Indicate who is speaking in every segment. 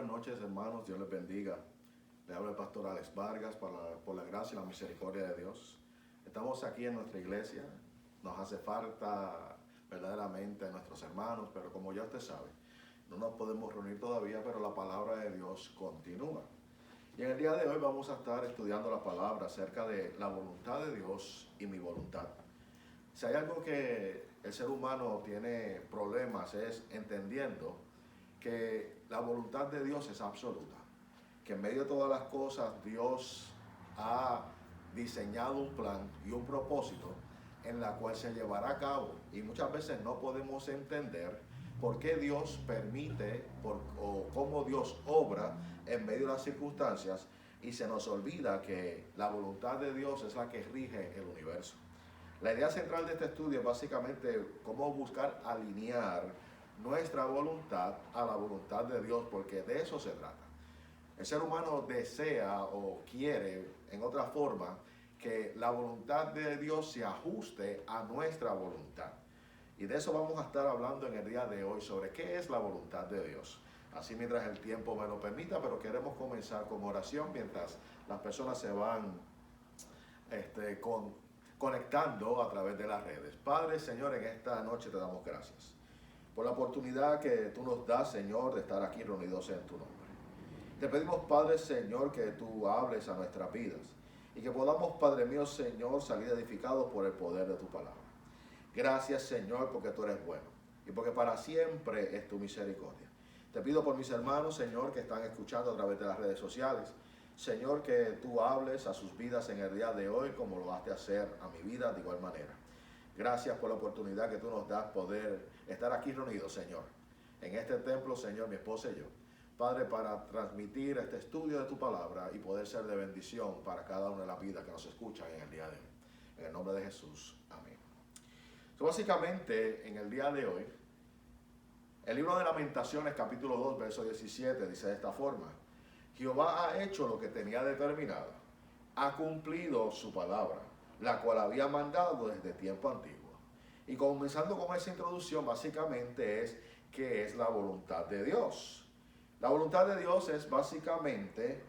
Speaker 1: noches, hermanos. Dios les bendiga. Le habla el pastor Alex Vargas por la gracia y la misericordia de Dios. Estamos aquí en nuestra iglesia. Nos hace falta verdaderamente nuestros hermanos, pero como ya usted sabe, no nos podemos reunir todavía, pero la palabra de Dios continúa. Y en el día de hoy vamos a estar estudiando la palabra acerca de la voluntad de Dios y mi voluntad. Si hay algo que el ser humano tiene problemas es entendiendo que la voluntad de Dios es absoluta, que en medio de todas las cosas Dios ha diseñado un plan y un propósito en la cual se llevará a cabo, y muchas veces no podemos entender por qué Dios permite o cómo Dios obra en medio de las circunstancias, y se nos olvida que la voluntad de Dios es la que rige el universo. La idea central de este estudio es básicamente cómo buscar alinear nuestra voluntad a la voluntad de Dios, porque de eso se trata. El ser humano desea o quiere, en otra forma, que la voluntad de Dios se ajuste a nuestra voluntad. Y de eso vamos a estar hablando en el día de hoy, sobre qué es la voluntad de Dios. Así mientras el tiempo me lo permita, pero queremos comenzar con oración mientras las personas se van conectando a través de las redes. Padre, Señor, en esta noche te damos gracias por la oportunidad que tú nos das, Señor, de estar aquí reunidos en tu nombre. Te pedimos, Padre, Señor, que tú hables a nuestras vidas y que podamos, Padre mío, Señor, salir edificados por el poder de tu palabra. Gracias, Señor, porque tú eres bueno y porque para siempre es tu misericordia. Te pido por mis hermanos, Señor, que están escuchando a través de las redes sociales, Señor, que tú hables a sus vidas en el día de hoy como lo vas a hacer a mi vida de igual manera. Gracias por la oportunidad que tú nos das poder estar aquí reunidos, Señor, en este templo, Señor, mi esposa y yo, Padre, para transmitir este estudio de tu palabra y poder ser de bendición para cada una de las vidas que nos escuchan en el día de hoy. En el nombre de Jesús, amén. Básicamente, en el día de hoy, el libro de Lamentaciones, capítulo 2, verso 17, dice de esta forma: Jehová ha hecho lo que tenía determinado, ha cumplido su palabra, la cual había mandado desde tiempo antiguo. Y comenzando con esa introducción, básicamente es ¿qué es la voluntad de Dios? La voluntad de Dios es básicamente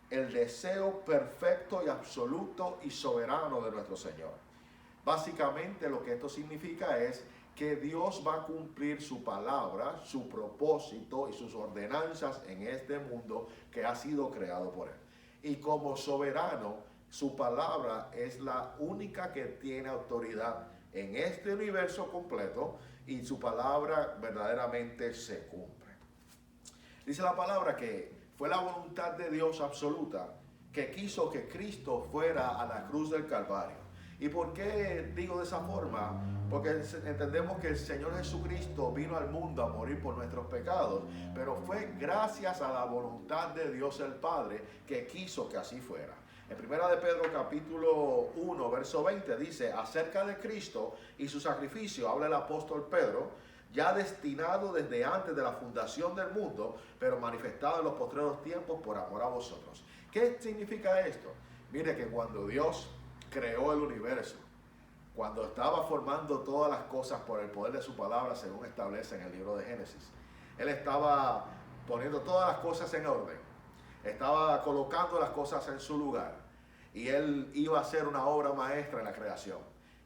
Speaker 1: el deseo perfecto y absoluto y soberano de nuestro Señor. Básicamente lo que esto significa es que Dios va a cumplir su palabra, su propósito y sus ordenanzas en este mundo que ha sido creado por Él. Y como soberano, su palabra es la única que tiene autoridad en este universo completo, y su palabra verdaderamente se cumple. Dice la palabra que fue la voluntad de Dios absoluta que quiso que Cristo fuera a la cruz del Calvario. ¿Y por qué digo de esa forma? Porque entendemos que el Señor Jesucristo vino al mundo a morir por nuestros pecados, pero fue gracias a la voluntad de Dios el Padre que quiso que así fuera. En 1 de Pedro capítulo 1, verso 20 dice, acerca de Cristo y su sacrificio, habla el apóstol Pedro, ya destinado desde antes de la fundación del mundo, pero manifestado en los postreros tiempos por amor a vosotros. ¿Qué significa esto? Mire que cuando Dios creó el universo, cuando estaba formando todas las cosas por el poder de su palabra, según establece en el libro de Génesis, Él estaba poniendo todas las cosas en orden, estaba colocando las cosas en su lugar, y Él iba a hacer una obra maestra en la creación.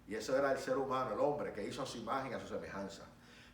Speaker 1: Y eso era el ser humano, el hombre, que hizo a su imagen y a su semejanza.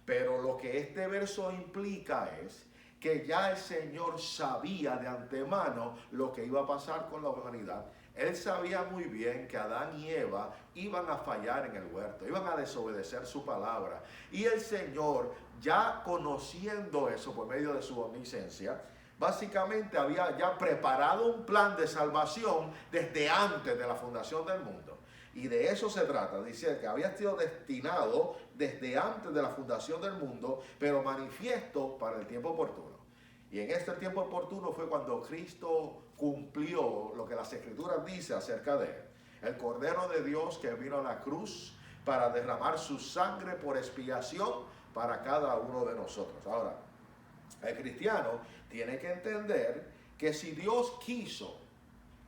Speaker 1: Pero lo que este verso implica es que ya el Señor sabía de antemano lo que iba a pasar con la humanidad. Él sabía muy bien que Adán y Eva iban a fallar en el huerto, iban a desobedecer su palabra. Y el Señor, ya conociendo eso por medio de su omnisciencia, básicamente había ya preparado un plan de salvación desde antes de la fundación del mundo. Y de eso se trata, dice que había sido destinado desde antes de la fundación del mundo, pero manifiesto para el tiempo oportuno. Y en este tiempo oportuno fue cuando Cristo cumplió lo que las Escrituras dicen acerca de Él. El Cordero de Dios que vino a la cruz para derramar su sangre por expiación para cada uno de nosotros. Ahora, el cristiano tiene que entender que si Dios quiso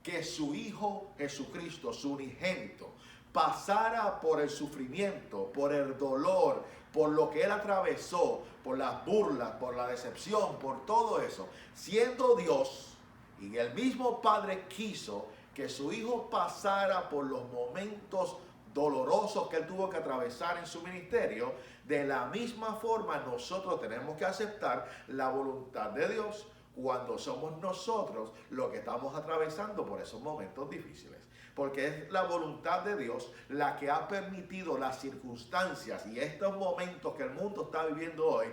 Speaker 1: que su Hijo Jesucristo, su unigénito, pasara por el sufrimiento, por el dolor, por lo que él atravesó, por las burlas, por la decepción, por todo eso, siendo Dios, y el mismo Padre quiso que su Hijo pasara por los momentos dolorosos que él tuvo que atravesar en su ministerio, de la misma forma nosotros tenemos que aceptar la voluntad de Dios cuando somos nosotros los que estamos atravesando por esos momentos difíciles. Porque es la voluntad de Dios la que ha permitido las circunstancias y estos momentos que el mundo está viviendo hoy.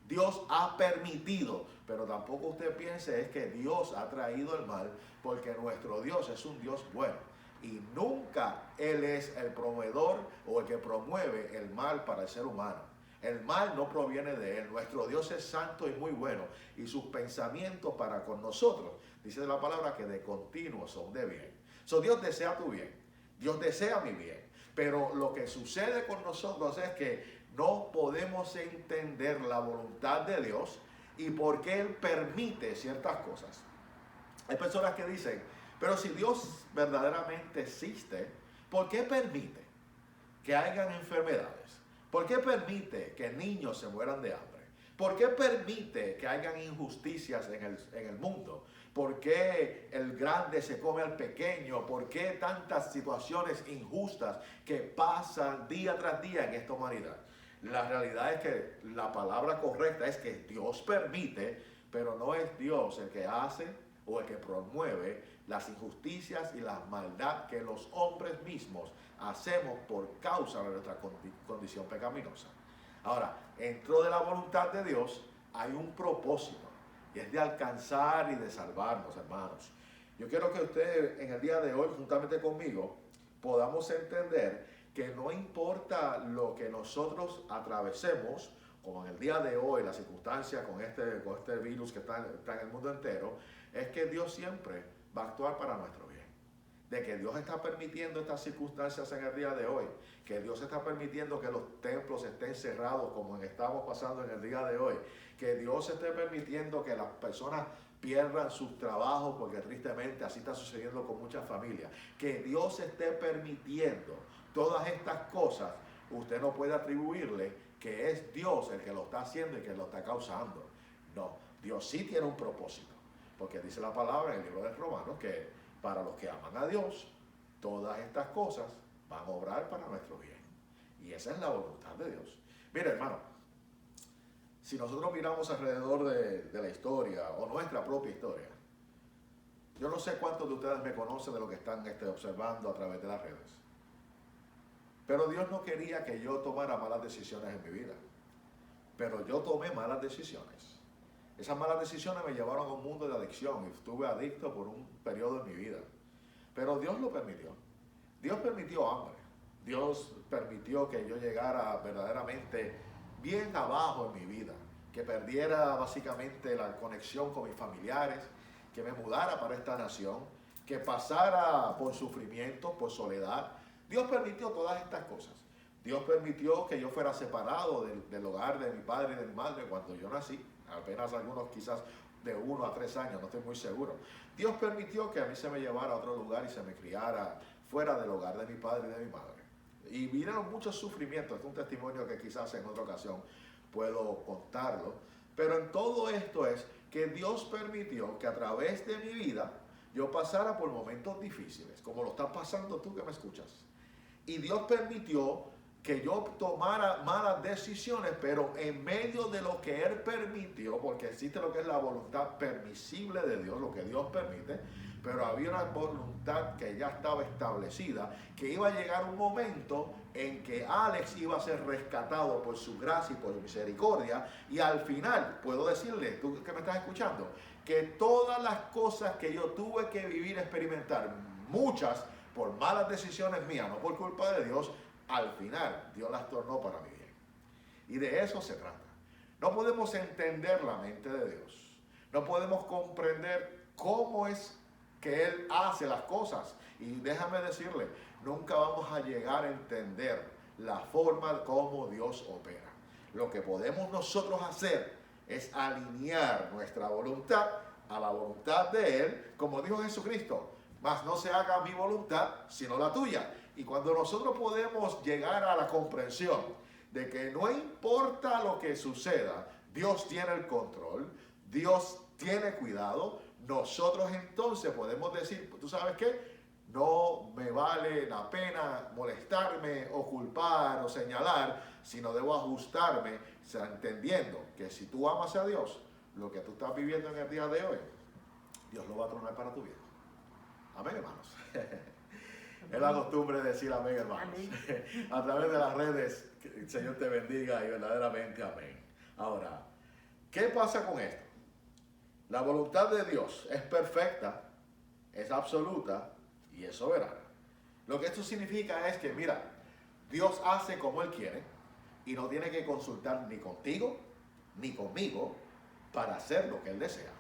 Speaker 1: Dios ha permitido, pero tampoco usted piense es que Dios ha traído el mal, porque nuestro Dios es un Dios bueno y nunca Él es el proveedor o el que promueve el mal para el ser humano. El mal no proviene de Él. Nuestro Dios es santo y muy bueno, y sus pensamientos para con nosotros, dice la palabra, que de continuo son de bien. Dios desea tu bien, Dios desea mi bien, pero lo que sucede con nosotros es que no podemos entender la voluntad de Dios y por qué Él permite ciertas cosas. Hay personas que dicen, pero si Dios verdaderamente existe, ¿por qué permite que hayan enfermedades? ¿Por qué permite que niños se mueran de hambre? ¿Por qué permite que hayan injusticias en el mundo? ¿Por qué el grande se come al pequeño? ¿Por qué tantas situaciones injustas que pasan día tras día en esta humanidad? La realidad es que la palabra correcta es que Dios permite, pero no es Dios el que hace o el que promueve las injusticias y la maldad que los hombres mismos hacemos por causa de nuestra condición pecaminosa. Ahora, dentro de la voluntad de Dios hay un propósito, y es de alcanzar y de salvarnos, hermanos. Yo quiero que ustedes en el día de hoy, juntamente conmigo, podamos entender que no importa lo que nosotros atravesemos, como en el día de hoy, la circunstancia con este virus que está en el mundo entero, es que Dios siempre va a actuar para nuestro bien. De que Dios está permitiendo estas circunstancias en el día de hoy, que Dios está permitiendo que los templos estén cerrados como estamos pasando en el día de hoy, que Dios esté permitiendo que las personas pierdan sus trabajos, porque tristemente así está sucediendo con muchas familias, que Dios esté permitiendo todas estas cosas. Usted no puede atribuirle que es Dios el que lo está haciendo y que lo está causando. No, Dios sí tiene un propósito, porque dice la palabra en el libro de Romanos que para los que aman a Dios, todas estas cosas van a obrar para nuestro bien. Y esa es la voluntad de Dios. Mire, hermano, si nosotros miramos alrededor de la historia o nuestra propia historia, yo no sé cuántos de ustedes me conocen de lo que están observando a través de las redes. Pero Dios no quería que yo tomara malas decisiones en mi vida. Pero yo tomé malas decisiones. Esas malas decisiones me llevaron a un mundo de adicción y estuve adicto por un periodo en mi vida. Pero Dios lo permitió. Dios permitió hambre. Dios permitió que yo llegara verdaderamente bien abajo en mi vida. Que perdiera básicamente la conexión con mis familiares. Que me mudara para esta nación. Que pasara por sufrimiento, por soledad. Dios permitió todas estas cosas. Dios permitió que yo fuera separado del hogar de mi padre y de mi madre cuando yo nací. Apenas algunos quizás de 1 a 3 años, no estoy muy seguro. Dios permitió que a mí se me llevara a otro lugar y se me criara fuera del hogar de mi padre y de mi madre. Y vinieron muchos sufrimientos. Este es un testimonio que quizás en otra ocasión puedo contarlo. Pero en todo esto es que Dios permitió que a través de mi vida yo pasara por momentos difíciles, como lo estás pasando tú que me escuchas. Y Dios permitió que yo tomara malas decisiones, pero en medio de lo que Él permitió, porque existe lo que es la voluntad permisible de Dios, lo que Dios permite, pero había una voluntad que ya estaba establecida, que iba a llegar un momento en que Alex iba a ser rescatado por su gracia y por su misericordia, y al final, puedo decirle, tú que me estás escuchando, que todas las cosas que yo tuve que vivir, experimentar, muchas por malas decisiones mías, no por culpa de Dios, al final Dios las tornó para mi bien. Y de eso se trata. No podemos entender la mente de Dios. No podemos comprender cómo es que Él hace las cosas. Y déjame decirle, nunca vamos a llegar a entender la forma como Dios opera. Lo que podemos nosotros hacer es alinear nuestra voluntad a la voluntad de Él, como dijo Jesucristo. Mas no se haga mi voluntad, sino la tuya. Y cuando nosotros podemos llegar a la comprensión de que no importa lo que suceda, Dios tiene el control, Dios tiene cuidado, nosotros entonces podemos decir, ¿tú sabes qué? No me vale la pena molestarme o culpar o señalar, sino debo ajustarme, entendiendo que si tú amas a Dios, lo que tú estás viviendo en el día de hoy, Dios lo va a tronar para tu vida. Amén, hermanos. Es la costumbre de decir amén, hermanos. Amén. A través de las redes, que el Señor te bendiga y verdaderamente amén. Ahora, ¿qué pasa con esto? La voluntad de Dios es perfecta, es absoluta y es soberana. Lo que esto significa es que, mira, Dios hace como Él quiere y no tiene que consultar ni contigo ni conmigo para hacer lo que Él desea.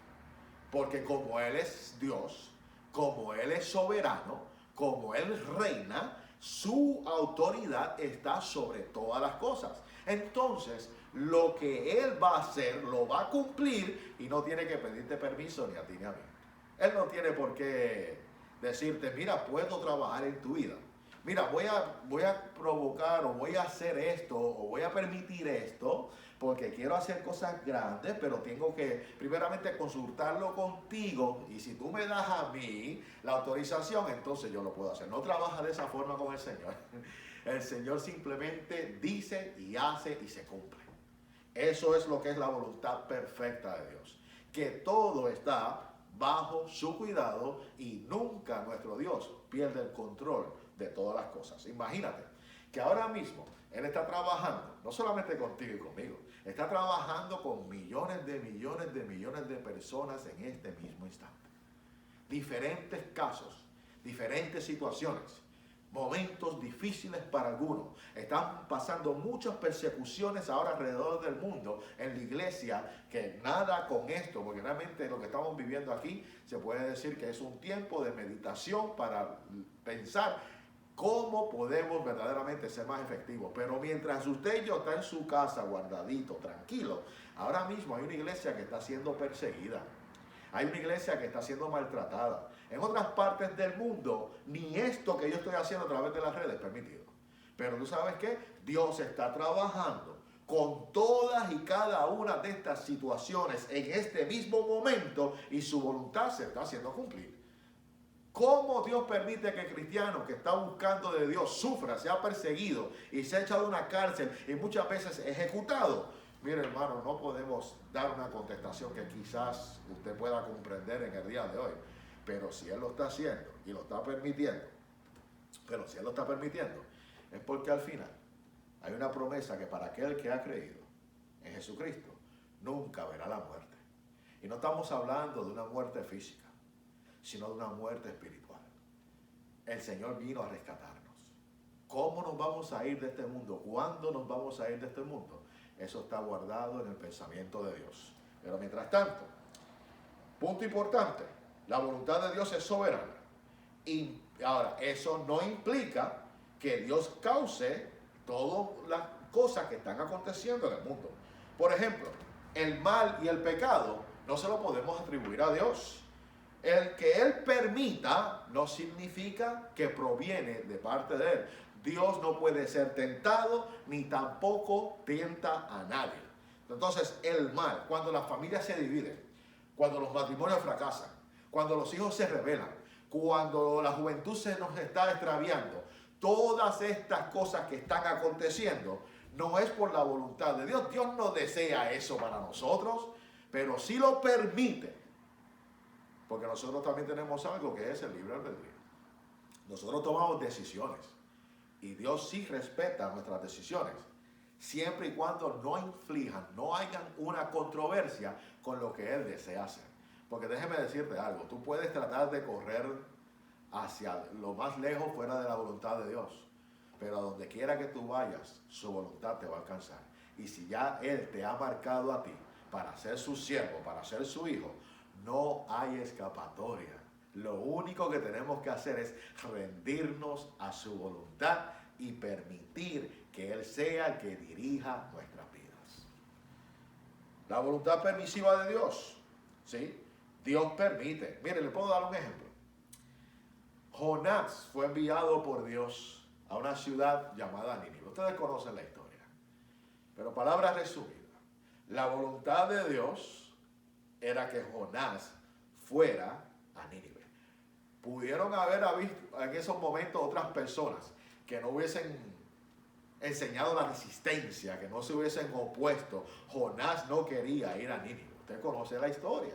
Speaker 1: Porque como Él es Dios, como Él es soberano, como Él reina, su autoridad está sobre todas las cosas. Entonces, lo que Él va a hacer, lo va a cumplir y no tiene que pedirte permiso ni a ti ni a mí. Él no tiene por qué decirte, mira, puedo trabajar en tu vida. Mira, voy a provocar o voy a hacer esto o voy a permitir esto porque quiero hacer cosas grandes, pero tengo que primeramente consultarlo contigo y si tú me das a mí la autorización, entonces yo lo puedo hacer. No trabaja de esa forma con el Señor. El Señor simplemente dice y hace y se cumple. Eso es lo que es la voluntad perfecta de Dios. Que todo está bajo su cuidado y nunca nuestro Dios pierde el control de todas las cosas. Imagínate que ahora mismo Él está trabajando, no solamente contigo y conmigo, está trabajando con millones de personas en este mismo instante. Diferentes casos, diferentes situaciones, momentos difíciles para algunos. Están pasando muchas persecuciones ahora alrededor del mundo en la iglesia, que nada con esto, porque realmente lo que estamos viviendo aquí se puede decir que es un tiempo de meditación para pensar cómo podemos verdaderamente ser más efectivos. Pero mientras usted y yo está en su casa guardadito, tranquilo, ahora mismo hay una iglesia que está siendo perseguida. Hay una iglesia que está siendo maltratada. En otras partes del mundo, ni esto que yo estoy haciendo a través de las redes es permitido. Pero tú sabes qué, Dios está trabajando con todas y cada una de estas situaciones en este mismo momento y su voluntad se está haciendo cumplir. ¿Cómo Dios permite que el cristiano que está buscando de Dios sufra, sea perseguido y sea echado a una cárcel y muchas veces ejecutado? Mire, hermano, no podemos dar una contestación que quizás usted pueda comprender en el día de hoy. Pero si Él lo está haciendo y lo está permitiendo, es porque al final hay una promesa que para aquel que ha creído en Jesucristo nunca verá la muerte. Y no estamos hablando de una muerte física, sino de una muerte espiritual. El Señor vino a rescatarnos. ¿Cómo nos vamos a ir de este mundo? ¿Cuándo nos vamos a ir de este mundo? Eso está guardado en el pensamiento de Dios. Pero mientras tanto, punto importante, la voluntad de Dios es soberana. Y ahora, eso no implica que Dios cause todas las cosas que están aconteciendo en el mundo. Por ejemplo, el mal y el pecado no se lo podemos atribuir a Dios. El que Él permita no significa que proviene de parte de Él. Dios no puede ser tentado ni tampoco tienta a nadie. Entonces, el mal, cuando las familias se dividen, cuando los matrimonios fracasan, cuando los hijos se rebelan, cuando la juventud se nos está extraviando, todas estas cosas que están aconteciendo no es por la voluntad de Dios. Dios no desea eso para nosotros, pero sí lo permite. Porque nosotros también tenemos algo que es el libre albedrío. Nosotros tomamos decisiones y Dios sí respeta nuestras decisiones, siempre y cuando no inflijan, no hayan una controversia con lo que Él desea hacer. Porque déjeme decirte algo, tú puedes tratar de correr hacia lo más lejos fuera de la voluntad de Dios, pero a donde quiera que tú vayas, su voluntad te va a alcanzar. Y si ya Él te ha marcado a ti para ser su siervo, para ser su hijo, no hay escapatoria. Lo único que tenemos que hacer es rendirnos a su voluntad y permitir que Él sea el que dirija nuestras vidas. La voluntad permisiva de Dios, ¿sí? Dios permite. Mire, le puedo dar un ejemplo. Jonás fue enviado por Dios a una ciudad llamada Nínive. Ustedes conocen la historia. Pero palabras resumidas. La voluntad de Dios era que Jonás fuera a Nínive. Pudieron haber visto en esos momentos otras personas que no hubiesen enseñado la resistencia, que no se hubiesen opuesto. Jonás no quería ir a Nínive. Usted conoce la historia.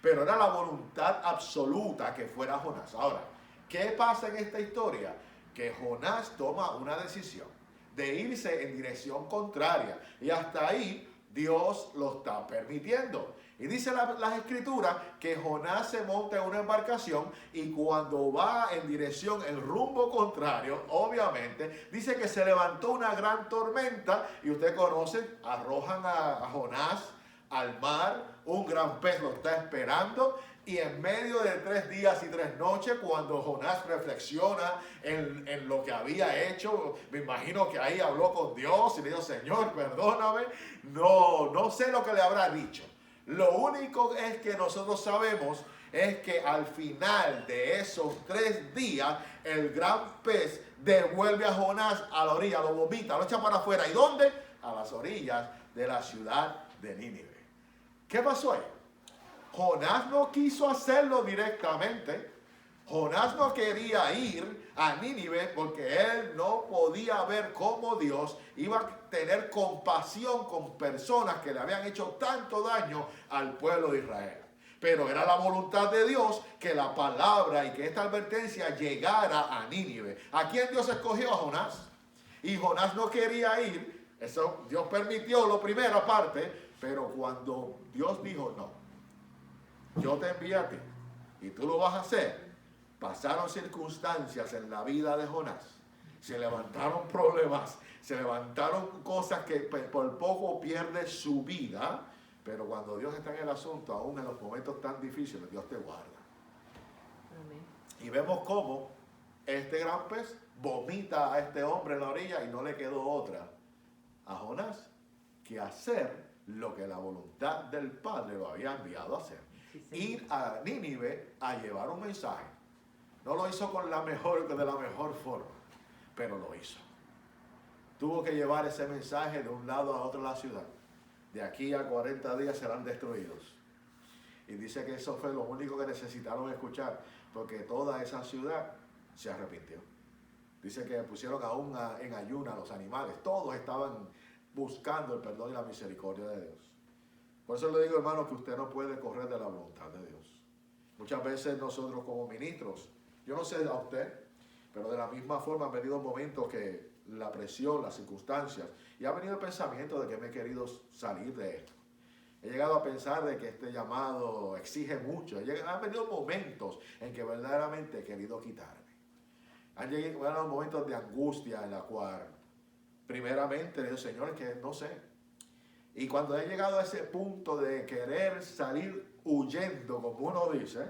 Speaker 1: Pero era la voluntad absoluta que fuera Jonás. Ahora, ¿qué pasa en esta historia? Que Jonás toma una decisión de irse en dirección contraria. Y hasta ahí Dios lo está permitiendo. Y dice las escrituras que Jonás se monta en una embarcación y cuando va en dirección, el rumbo contrario, obviamente, dice que se levantó una gran tormenta y usted conoce, arrojan a Jonás al mar, un gran pez lo está esperando y en medio de 3 días y 3 noches, cuando Jonás reflexiona en lo que había hecho, me imagino que ahí habló con Dios y le dijo, Señor, perdóname, no sé lo que le habrá dicho. Lo único es que nosotros sabemos es que al final de esos 3 días, el gran pez devuelve a Jonás a la orilla, lo vomita, lo echa para afuera. ¿Y dónde? A las orillas de la ciudad de Nínive. ¿Qué pasó ahí? Jonás no quiso hacerlo directamente. Jonás no quería ir a Nínive porque él no podía ver cómo Dios iba a tener compasión con personas que le habían hecho tanto daño al pueblo de Israel. Pero era la voluntad de Dios que la palabra y que esta advertencia llegara a Nínive. ¿A quién Dios escogió? A Jonás. Y Jonás no quería ir. Eso Dios permitió la primera parte. Pero cuando Dios dijo, no, yo te envié a ti y tú lo vas a hacer, pasaron circunstancias en la vida de Jonás, se levantaron problemas, se levantaron cosas que por poco pierde su vida, pero cuando Dios está en el asunto, aún en los momentos tan difíciles, Dios te guarda. Amén. Y vemos cómo este gran pez vomita a este hombre en la orilla y no le quedó otra a Jonás que hacer lo que la voluntad del Padre lo había enviado a hacer. Sí, ir a Nínive a llevar un mensaje. No lo hizo de la mejor forma, pero lo hizo. Tuvo que llevar ese mensaje de un lado a otro de la ciudad. De aquí a 40 días serán destruidos. Y dice que eso fue lo único que necesitaron escuchar, porque toda esa ciudad se arrepintió. Dice que pusieron aún en ayuna a los animales. Todos estaban buscando el perdón y la misericordia de Dios. Por eso le digo, hermano, que usted no puede correr de la voluntad de Dios. Muchas veces nosotros como ministros, yo no sé a usted, pero de la misma forma han venido momentos que la presión, las circunstancias, y ha venido el pensamiento de que me he querido salir de esto. He llegado a pensar de que este llamado exige mucho. Han venido momentos en que verdaderamente he querido quitarme. Han llegado momentos de angustia en la cual primeramente le digo, Señor, es que no sé. Y cuando he llegado a ese punto de querer salir huyendo, como uno dice,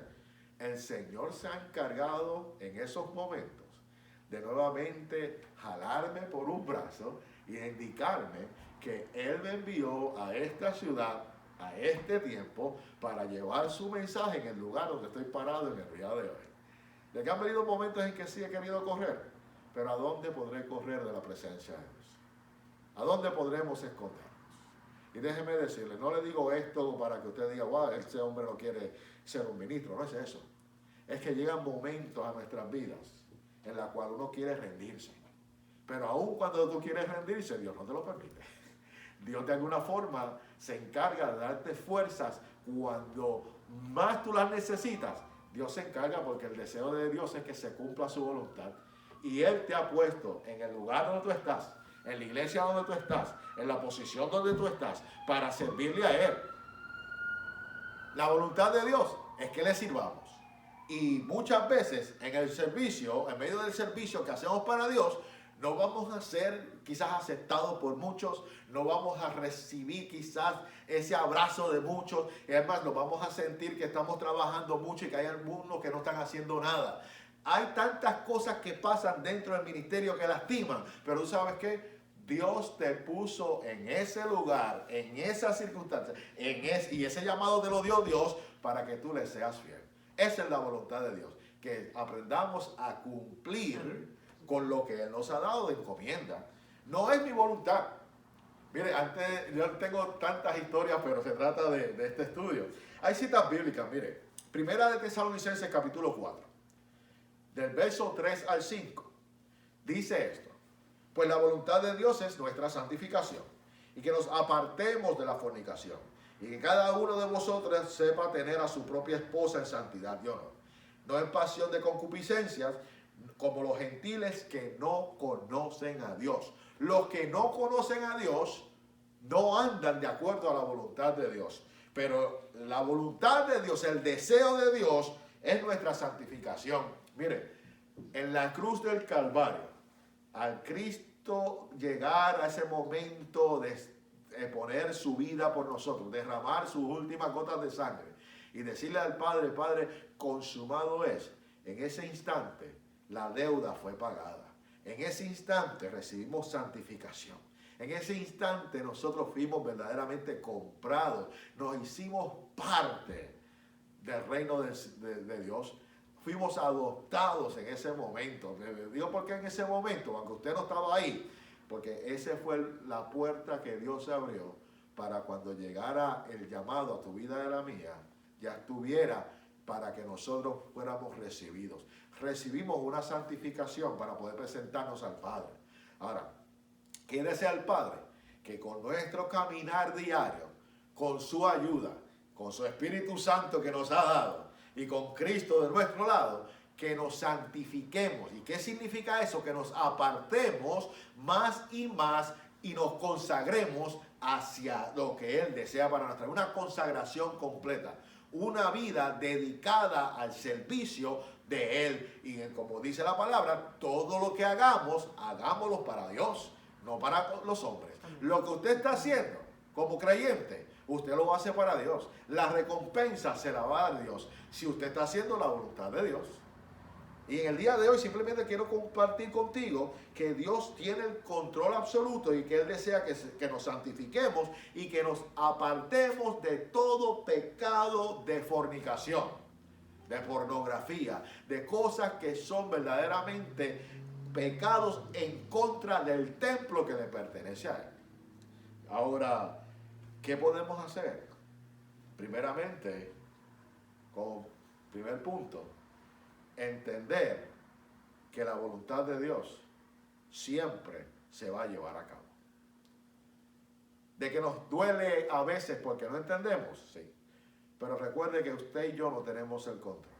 Speaker 1: el Señor se ha encargado en esos momentos de nuevamente jalarme por un brazo y indicarme que Él me envió a esta ciudad, a este tiempo, para llevar su mensaje en el lugar donde estoy parado en el día de hoy. De que han venido momentos en que sí he querido correr, pero ¿a dónde podré correr de la presencia de Dios? ¿A dónde podremos escondernos? Y déjeme decirle, no le digo esto para que usted diga, wow, ese hombre no quiere ser un ministro, no es eso. Es que llegan momentos a nuestras vidas en la cual uno quiere rendirse. Pero aún cuando tú quieres rendirse, Dios no te lo permite. Dios de alguna forma se encarga de darte fuerzas cuando más tú las necesitas. Dios se encarga porque el deseo de Dios es que se cumpla su voluntad. Y Él te ha puesto en el lugar donde tú estás, en la iglesia donde tú estás, en la posición donde tú estás, para servirle a Él. La voluntad de Dios es que le sirvamos. Y muchas veces en el servicio, en medio del servicio que hacemos para Dios, no vamos a ser quizás aceptados por muchos, no vamos a recibir quizás ese abrazo de muchos, y además nos vamos a sentir que estamos trabajando mucho y que hay algunos que no están haciendo nada. Hay tantas cosas que pasan dentro del ministerio que lastiman, pero ¿tú sabes qué? Dios te puso en ese lugar, en esas circunstancias, y ese llamado te lo dio Dios para que tú le seas fiel. Esa es la voluntad de Dios, que aprendamos a cumplir con lo que Él nos ha dado de encomienda. No es mi voluntad. Mire, antes yo tengo tantas historias, pero se trata de este estudio. Hay citas bíblicas, mire. Primera de Tesalonicenses capítulo 4, del verso 3 al 5. Dice esto: pues la voluntad de Dios es nuestra santificación, y que nos apartemos de la fornicación, y que cada uno de vosotros sepa tener a su propia esposa en santidad y honor, no en pasión de concupiscencias, como los gentiles que no conocen a Dios. Los que no conocen a Dios no andan de acuerdo a la voluntad de Dios. Pero la voluntad de Dios, el deseo de Dios, es nuestra santificación. Mire, en la cruz del Calvario, al Cristo llegar a ese momento de poner su vida por nosotros, derramar sus últimas gotas de sangre y decirle al Padre: Padre, consumado es. En ese instante la deuda fue pagada. En ese instante recibimos santificación. En ese instante nosotros fuimos verdaderamente comprados. Nos hicimos parte del reino de Dios. Fuimos adoptados en ese momento. Digo, ¿por qué en ese momento? Aunque usted no estaba ahí. Porque esa fue la puerta que Dios abrió para cuando llegara el llamado a tu vida y a la mía, ya estuviera para que nosotros fuéramos recibidos. Recibimos una santificación para poder presentarnos al Padre. Ahora, ¿qué desea el Padre? Que con nuestro caminar diario, con su ayuda, con su Espíritu Santo que nos ha dado y con Cristo de nuestro lado, que nos santifiquemos. ¿Y qué significa eso? Que nos apartemos más y nos consagremos hacia lo que Él desea para nuestra vida. Una consagración completa. Una vida dedicada al servicio de Él. Y como dice la palabra, todo lo que hagamos, hagámoslo para Dios, no para los hombres. Lo que usted está haciendo como creyente, usted lo hace para Dios. La recompensa se la va a dar Dios si usted está haciendo la voluntad de Dios. Y en el día de hoy simplemente quiero compartir contigo que Dios tiene el control absoluto y que Él desea que nos santifiquemos y que nos apartemos de todo pecado de fornicación, de pornografía, de cosas que son verdaderamente pecados en contra del templo que le pertenece a Él. Ahora, ¿qué podemos hacer? Primeramente, como primer punto, entender que la voluntad de Dios siempre se va a llevar a cabo. De que nos duele a veces porque no entendemos, sí. Pero recuerde que usted y yo no tenemos el control.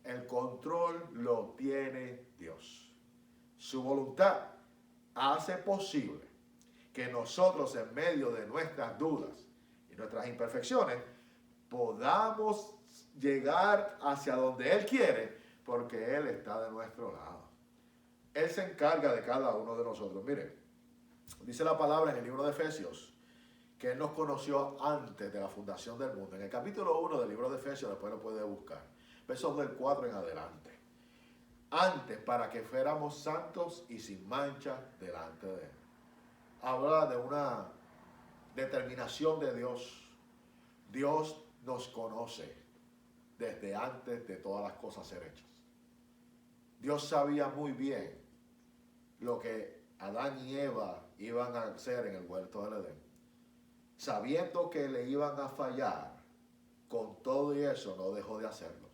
Speaker 1: El control lo tiene Dios. Su voluntad hace posible que nosotros, en medio de nuestras dudas y nuestras imperfecciones, podamos llegar hacia donde Él quiere, porque Él está de nuestro lado. Él se encarga de cada uno de nosotros. Mire, dice la palabra en el libro de Efesios que Él nos conoció antes de la fundación del mundo. En el capítulo 1 del libro de Efesios, después lo puede buscar, versos del 4 en adelante. Antes, para que fuéramos santos y sin mancha delante de Él. Habla de una determinación de Dios. Dios nos conoce desde antes de todas las cosas ser hechas. Dios sabía muy bien lo que Adán y Eva iban a hacer en el huerto del Edén. Sabiendo que le iban a fallar, con todo y eso no dejó de hacerlos.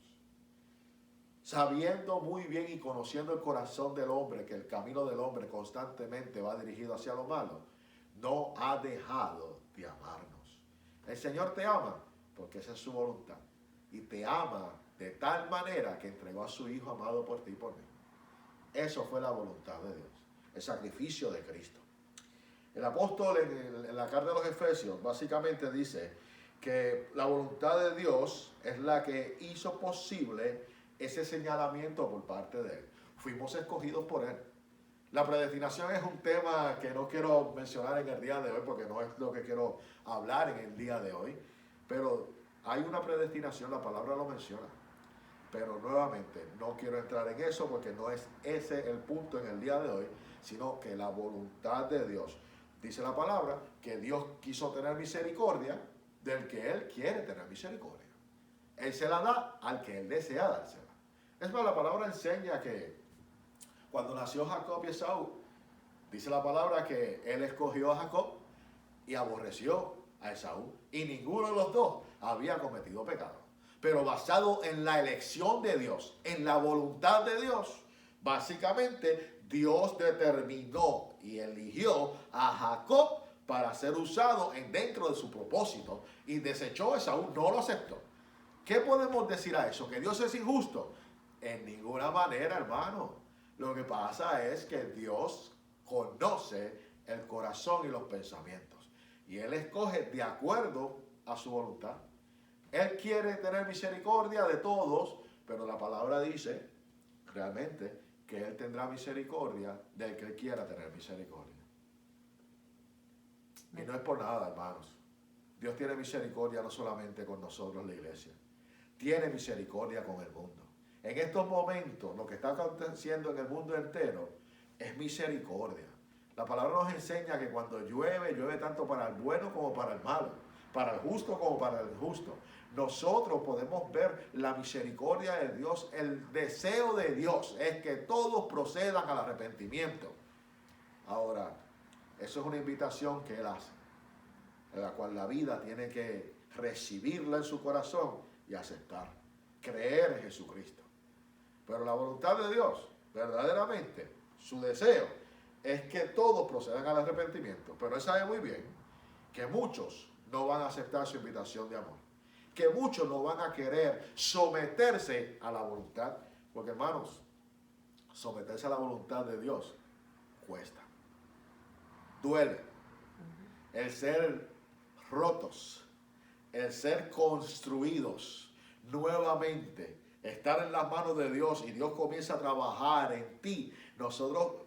Speaker 1: Sabiendo muy bien y conociendo el corazón del hombre, que el camino del hombre constantemente va dirigido hacia lo malo, no ha dejado de amarnos. El Señor te ama porque esa es su voluntad. Y te ama de tal manera que entregó a su Hijo amado por ti y por mí. Eso fue la voluntad de Dios. El sacrificio de Cristo. El apóstol en la carta de los Efesios básicamente dice que la voluntad de Dios es la que hizo posible ese señalamiento por parte de Él. Fuimos escogidos por Él. La predestinación es un tema que no quiero mencionar en el día de hoy porque no es lo que quiero hablar en el día de hoy. Pero hay una predestinación, la palabra lo menciona. Pero nuevamente, no quiero entrar en eso porque no es ese el punto en el día de hoy, sino que la voluntad de Dios. Dice la palabra que Dios quiso tener misericordia del que Él quiere tener misericordia. Él se la da al que Él desea dársela. Es más, la palabra enseña que Cuando nació Jacob y Esaú, dice la palabra que él escogió a Jacob y aborreció a Esaú. Y ninguno de los dos había cometido pecado. Pero basado en la elección de Dios, en la voluntad de Dios, básicamente Dios determinó y eligió a Jacob para ser usado dentro de su propósito, y desechó a Esaú, no lo aceptó. ¿Qué podemos decir a eso? ¿Que Dios es injusto? En ninguna manera, hermano. Lo que pasa es que Dios conoce el corazón y los pensamientos, y Él escoge de acuerdo a su voluntad. Él quiere tener misericordia de todos, pero la palabra dice realmente que Él tendrá misericordia del que Él quiera tener misericordia. Y no es por nada, hermanos. Dios tiene misericordia no solamente con nosotros, la iglesia. Tiene misericordia con el mundo. En estos momentos, lo que está aconteciendo en el mundo entero es misericordia. La palabra nos enseña que cuando llueve, llueve tanto para el bueno como para el malo, para el justo como para el injusto. Nosotros podemos ver la misericordia de Dios. El deseo de Dios es que todos procedan al arrepentimiento. Ahora, eso es una invitación que Él hace, en la cual la vida tiene que recibirla en su corazón y aceptar, creer en Jesucristo. Pero la voluntad de Dios, verdaderamente, su deseo es que todos procedan al arrepentimiento. Pero Él sabe muy bien que muchos no van a aceptar su invitación de amor, que muchos no van a querer someterse a la voluntad, porque, hermanos, someterse a la voluntad de Dios cuesta, duele. El ser rotos, el ser construidos nuevamente, estar en las manos de Dios y Dios comienza a trabajar en ti, nosotros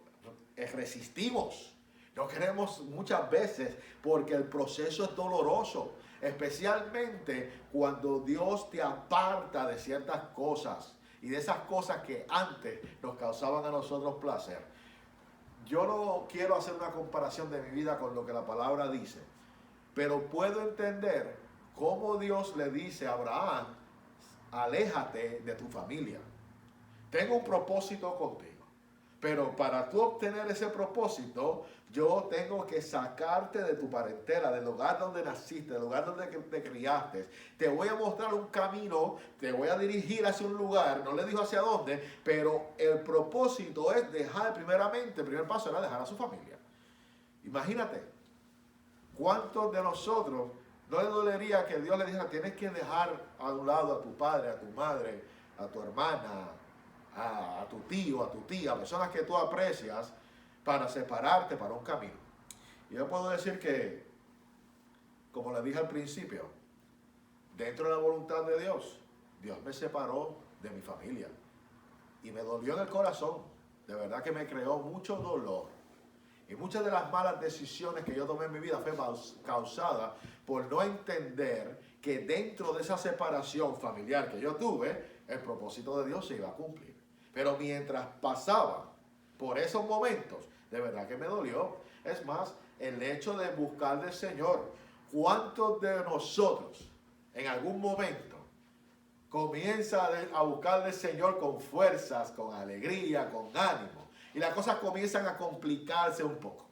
Speaker 1: resistimos. No queremos muchas veces porque el proceso es doloroso, especialmente cuando Dios te aparta de ciertas cosas y de esas cosas que antes nos causaban a nosotros placer. Yo no quiero hacer una comparación de mi vida con lo que la palabra dice, pero puedo entender cómo Dios le dice a Abraham: aléjate de tu familia. Tengo un propósito contigo. Pero para tú obtener ese propósito, yo tengo que sacarte de tu parentela, del lugar donde naciste, del lugar donde te criaste. Te voy a mostrar un camino, te voy a dirigir hacia un lugar, no le dijo hacia dónde, pero el propósito es dejar primeramente, el primer paso era dejar a su familia. Imagínate, ¿cuántos de nosotros no le dolería que Dios le dijera: tienes que dejar a un lado a tu padre, a tu madre, a tu hermana, a tu tío, a tu tía, personas que tú aprecias, para separarte para un camino? Y yo puedo decir que, como le dije al principio, dentro de la voluntad de Dios, Dios me separó de mi familia y me dolió en el corazón. De verdad que me creó mucho dolor. Y muchas de las malas decisiones que yo tomé en mi vida fue causada por no entender que dentro de esa separación familiar que yo tuve, el propósito de Dios se iba a cumplir. Pero mientras pasaba por esos momentos, de verdad que me dolió. Es más, el hecho de buscar del Señor. ¿Cuántos de nosotros en algún momento comienza a buscar del Señor con fuerzas, con alegría, con ánimo, y las cosas comienzan a complicarse un poco?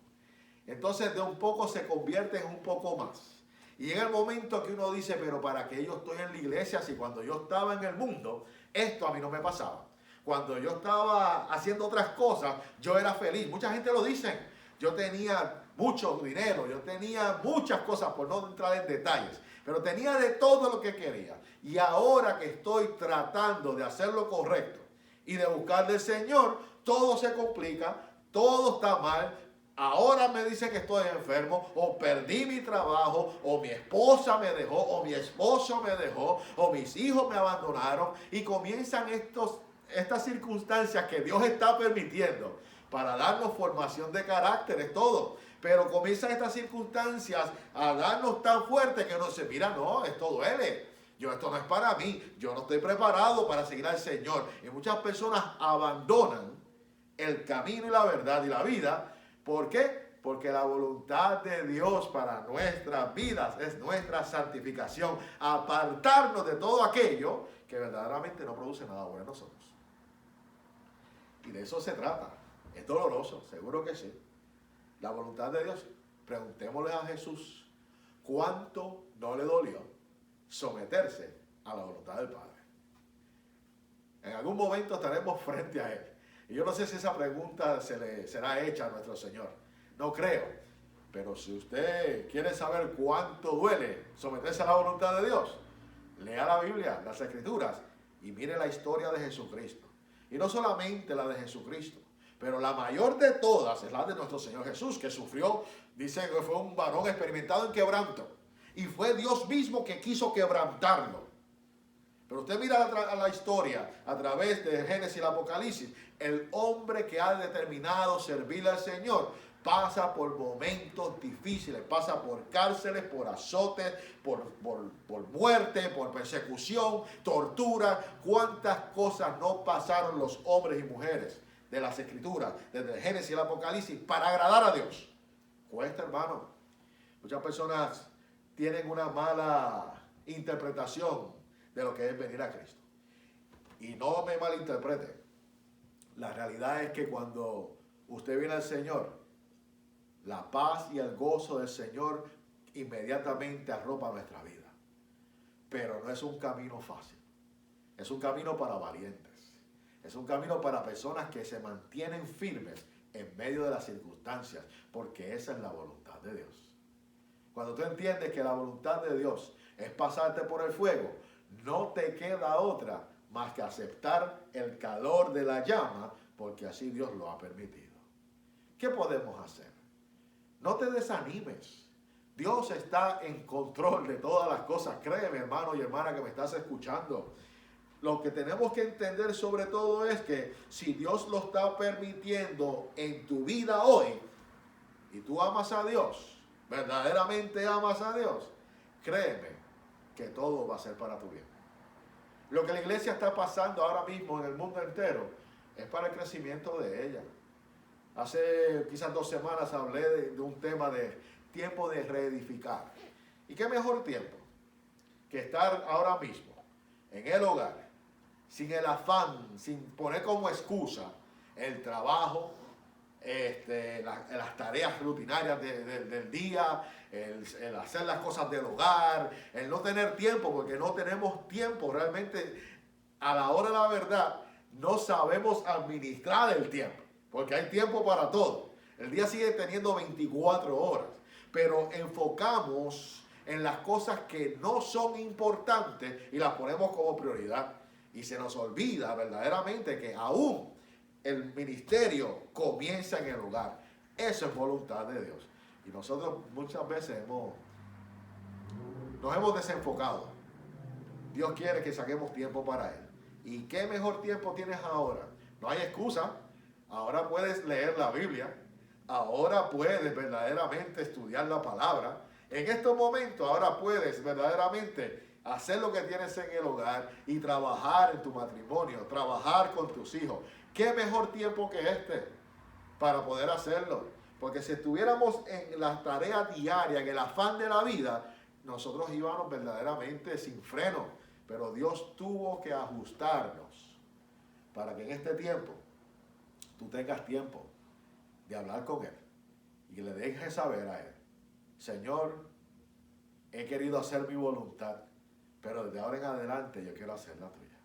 Speaker 1: Entonces de un poco se convierte en un poco más. Y llega el momento que uno dice: pero ¿para qué yo estoy en la iglesia si cuando yo estaba en el mundo esto a mí no me pasaba? Cuando yo estaba haciendo otras cosas, yo era feliz. Mucha gente lo dice. Yo tenía mucho dinero, yo tenía muchas cosas, por no entrar en detalles, pero tenía de todo lo que quería. Y ahora que estoy tratando de hacer lo correcto y de buscar del Señor, todo se complica, todo está mal. Ahora me dice que estoy enfermo, o perdí mi trabajo, o mi esposa me dejó, o mi esposo me dejó, o mis hijos me abandonaron, y comienzan estas circunstancias que Dios está permitiendo para darnos formación de carácter, es todo. Pero comienzan estas circunstancias a darnos tan fuerte que uno se mira: no, esto duele. Esto no es para mí. Yo no estoy preparado para seguir al Señor. Y muchas personas abandonan el camino y la verdad y la vida. ¿Por qué? Porque la voluntad de Dios para nuestras vidas es nuestra santificación. Apartarnos de todo aquello que verdaderamente no produce nada bueno en nosotros. Y de eso se trata. Es doloroso, seguro que sí. La voluntad de Dios, preguntémosle a Jesús, ¿cuánto no le dolió someterse a la voluntad del Padre? En algún momento estaremos frente a Él. Y yo no sé si esa pregunta se le será hecha a nuestro Señor. No creo. Pero si usted quiere saber cuánto duele someterse a la voluntad de Dios, lea la Biblia, las Escrituras, y mire la historia de Jesucristo. Y no solamente la de Jesucristo, pero la mayor de todas es la de nuestro Señor Jesús, que sufrió, dice que fue un varón experimentado en quebranto. Y fue Dios mismo que quiso quebrantarlo. Pero usted mira a la historia a través de Génesis y el Apocalipsis, el hombre que ha determinado servirle al Señor pasa por momentos difíciles, pasa por cárceles, por azotes, por muerte, por persecución, tortura. ¿Cuántas cosas no pasaron los hombres y mujeres de las Escrituras, desde el Génesis y el Apocalipsis, para agradar a Dios? Cuesta, hermano. Muchas personas tienen una mala interpretación de lo que es venir a Cristo. Y no me malinterprete. La realidad es que cuando usted viene al Señor, la paz y el gozo del Señor inmediatamente arropa nuestra vida. Pero no es un camino fácil. Es un camino para valientes. Es un camino para personas que se mantienen firmes en medio de las circunstancias, porque esa es la voluntad de Dios. Cuando tú entiendes que la voluntad de Dios es pasarte por el fuego, no te queda otra más que aceptar el calor de la llama, porque así Dios lo ha permitido. ¿Qué podemos hacer? No te desanimes. Dios está en control de todas las cosas. Créeme, hermano y hermana que me estás escuchando. Lo que tenemos que entender sobre todo es que si Dios lo está permitiendo en tu vida hoy, y tú amas a Dios, verdaderamente amas a Dios, créeme que todo va a ser para tu bien. Lo que la iglesia está pasando ahora mismo en el mundo entero es para el crecimiento de ella. Hace quizás 2 semanas hablé de un tema de tiempo de reedificar. ¿Y qué mejor tiempo que estar ahora mismo en el hogar, sin el afán, sin poner como excusa el trabajo, las tareas rutinarias del día, el hacer las cosas del hogar, el no tener tiempo, porque no tenemos tiempo realmente. A la hora de la verdad no sabemos administrar el tiempo, porque hay tiempo para todo. El día sigue teniendo 24 horas, pero enfocamos en las cosas que no son importantes y las ponemos como prioridad. Y se nos olvida verdaderamente que aún el ministerio comienza en el hogar. Eso es voluntad de Dios. Y nosotros muchas veces nos hemos desenfocado. Dios quiere que saquemos tiempo para Él. ¿Y qué mejor tiempo tienes ahora? No hay excusa. Ahora puedes leer la Biblia. Ahora puedes verdaderamente estudiar la palabra. En estos momentos ahora puedes verdaderamente hacer lo que tienes en el hogar y trabajar en tu matrimonio, trabajar con tus hijos. ¿Qué mejor tiempo que este para poder hacerlo? Porque si estuviéramos en las tareas diarias, en el afán de la vida, nosotros íbamos verdaderamente sin freno. Pero Dios tuvo que ajustarnos para que en este tiempo tú tengas tiempo de hablar con Él y le dejes saber a Él: Señor, he querido hacer mi voluntad, pero desde ahora en adelante yo quiero hacer la tuya.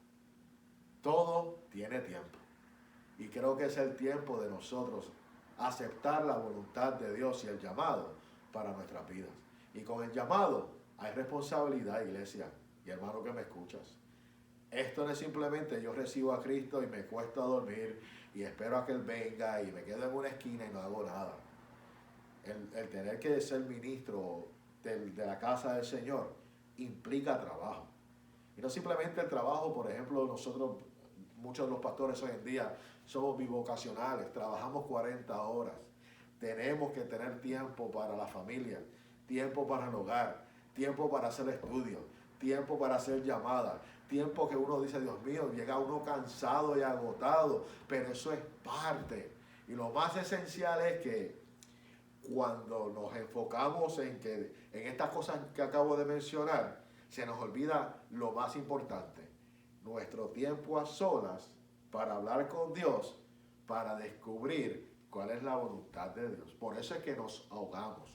Speaker 1: Todo tiene tiempo. Y creo que es el tiempo de nosotros aceptar la voluntad de Dios y el llamado para nuestras vidas. Y con el llamado hay responsabilidad, iglesia y hermano que me escuchas. Esto no es simplemente yo recibo a Cristo y me cuesto a dormir y espero a que Él venga y me quedo en una esquina y no hago nada. El tener que ser ministro de la casa del Señor implica trabajo. Y no simplemente el trabajo, por ejemplo, nosotros, muchos de los pastores hoy en día somos bivocacionales, trabajamos 40 horas. Tenemos que tener tiempo para la familia, tiempo para el hogar, tiempo para hacer estudios, tiempo para hacer llamadas, tiempo que uno dice, Dios mío, llega uno cansado y agotado, pero eso es parte. Y lo más esencial es que cuando nos enfocamos en estas cosas que acabo de mencionar, se nos olvida lo más importante: nuestro tiempo a solas para hablar con Dios, para descubrir cuál es la voluntad de Dios. Por eso es que nos ahogamos.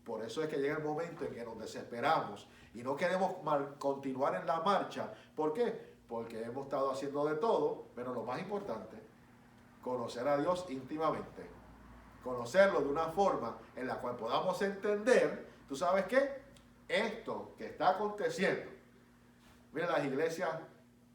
Speaker 1: Por eso es que llega el momento en que nos desesperamos y no queremos continuar en la marcha. ¿Por qué? Porque hemos estado haciendo de todo, pero lo más importante, conocer a Dios íntimamente. Conocerlo de una forma en la cual podamos entender, ¿tú sabes qué? Esto que está aconteciendo. Mira, las iglesias,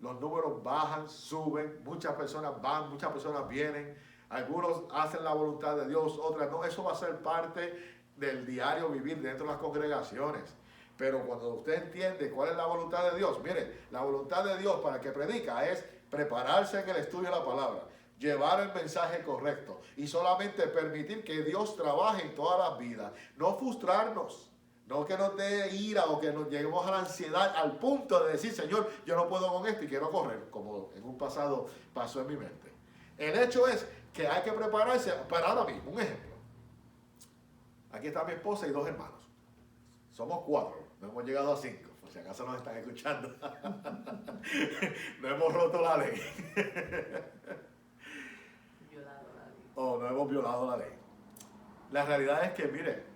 Speaker 1: los números bajan, suben, muchas personas van, muchas personas vienen, algunos hacen la voluntad de Dios, otras no. Eso va a ser parte del diario vivir dentro de las congregaciones. Pero cuando usted entiende cuál es la voluntad de Dios, mire, la voluntad de Dios para el que predica es prepararse en el estudio de la palabra, llevar el mensaje correcto y solamente permitir que Dios trabaje en todas las vidas, no frustrarnos. No que nos dé ira o que nos lleguemos a la ansiedad al punto de decir, Señor, yo no puedo con esto y quiero correr, como en un pasado pasó en mi mente. El hecho es que hay que prepararse para ahora mismo. Un ejemplo. Aquí está mi esposa y 2 hermanos. Somos 4, no hemos llegado a 5, por si acaso nos están escuchando. No hemos roto la ley.
Speaker 2: Violado la ley.
Speaker 1: O no hemos violado la ley. La realidad es que, mire,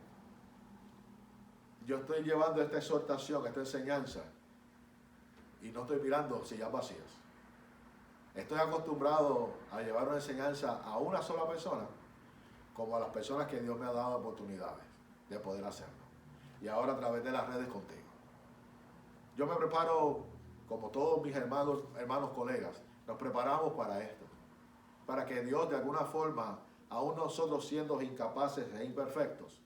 Speaker 1: yo estoy llevando esta exhortación, esta enseñanza, y no estoy mirando sillas vacías. Estoy acostumbrado a llevar una enseñanza a una sola persona, como a las personas que Dios me ha dado oportunidades de poder hacerlo. Y ahora a través de las redes contigo. Yo me preparo, como todos mis hermanos, colegas, nos preparamos para esto. Para que Dios de alguna forma, aún nosotros siendo incapaces e imperfectos,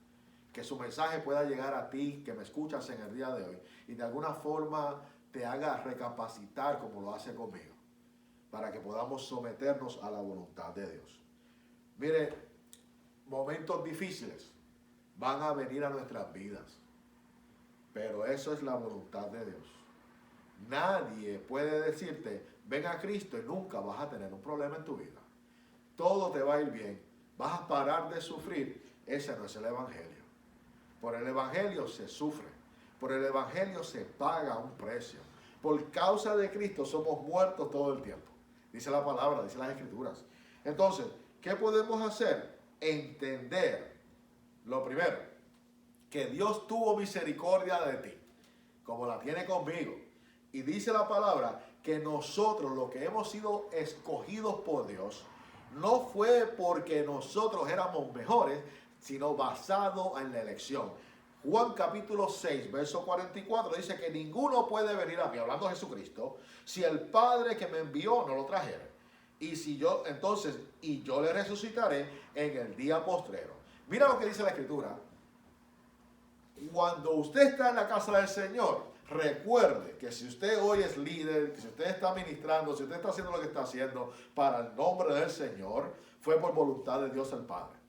Speaker 1: que su mensaje pueda llegar a ti, que me escuchas en el día de hoy, y de alguna forma te haga recapacitar como lo hace conmigo, para que podamos someternos a la voluntad de Dios. Mire, momentos difíciles van a venir a nuestras vidas, pero eso es la voluntad de Dios. Nadie puede decirte, ven a Cristo y nunca vas a tener un problema en tu vida. Todo te va a ir bien, vas a parar de sufrir. Ese no es el Evangelio. Por el Evangelio se sufre, por el Evangelio se paga un precio. Por causa de Cristo somos muertos todo el tiempo. Dice la palabra, dice las Escrituras. Entonces, ¿qué podemos hacer? Entender, lo primero, que Dios tuvo misericordia de ti, como la tiene conmigo. Y dice la palabra que nosotros, los que hemos sido escogidos por Dios, no fue porque nosotros éramos mejores, sino basado en la elección. Juan capítulo 6, verso 44 dice que ninguno puede venir a mí, hablando de Jesucristo, si el Padre que me envió no lo trajera. Y si yo, entonces, y yo le resucitaré en el día postrero. Mira lo que dice la Escritura. Cuando usted está en la casa del Señor, recuerde que si usted hoy es líder, que si usted está ministrando, si usted está haciendo lo que está haciendo para el nombre del Señor, fue por voluntad de Dios el Padre.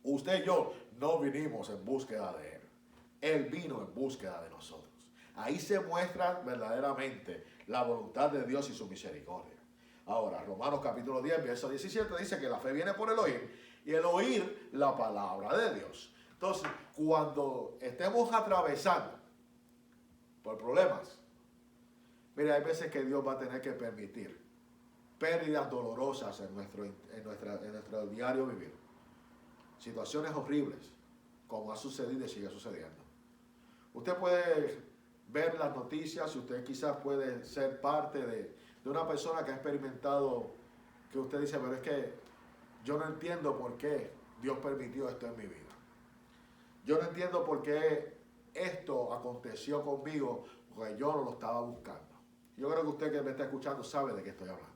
Speaker 1: Usted y yo no vinimos en búsqueda de Él. Él vino en búsqueda de nosotros. Ahí se muestra verdaderamente la voluntad de Dios y su misericordia. Ahora, Romanos capítulo 10, verso 17 dice que la fe viene por el oír y el oír la palabra de Dios. Entonces, cuando estemos atravesando por problemas, mire, hay veces que Dios va a tener que permitir pérdidas dolorosas en nuestro diario vivir. Situaciones horribles, como ha sucedido y sigue sucediendo. Usted puede ver las noticias y usted quizás puede ser parte de una persona que ha experimentado, que usted dice, pero es que yo no entiendo por qué Dios permitió esto en mi vida. Yo no entiendo por qué esto aconteció conmigo, porque yo no lo estaba buscando. Yo creo que usted que me está escuchando sabe de qué estoy hablando.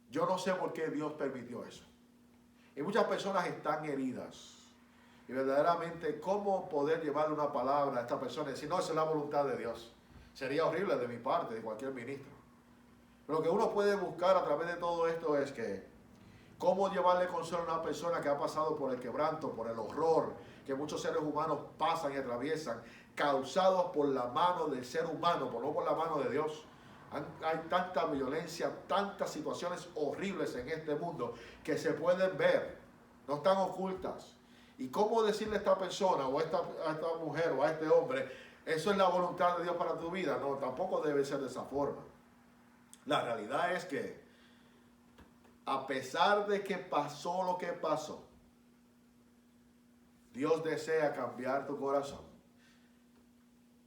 Speaker 1: Yo no sé por qué Dios permitió eso. Y muchas personas están heridas. Y verdaderamente, ¿cómo poder llevarle una palabra a esta persona y decir, no, esa es la voluntad de Dios? Sería horrible de mi parte, de cualquier ministro. Pero lo que uno puede buscar a través de todo esto es que, ¿cómo llevarle consuelo a una persona que ha pasado por el quebranto, por el horror que muchos seres humanos pasan y atraviesan, causados por la mano del ser humano, no por la mano de Dios? Hay tanta violencia, tantas situaciones horribles en este mundo que se pueden ver, no están ocultas. ¿Y cómo decirle a esta persona o a esta mujer o a este hombre, eso es la voluntad de Dios para tu vida? No, tampoco debe ser de esa forma. La realidad es que a pesar de que pasó lo que pasó, Dios desea cambiar tu corazón.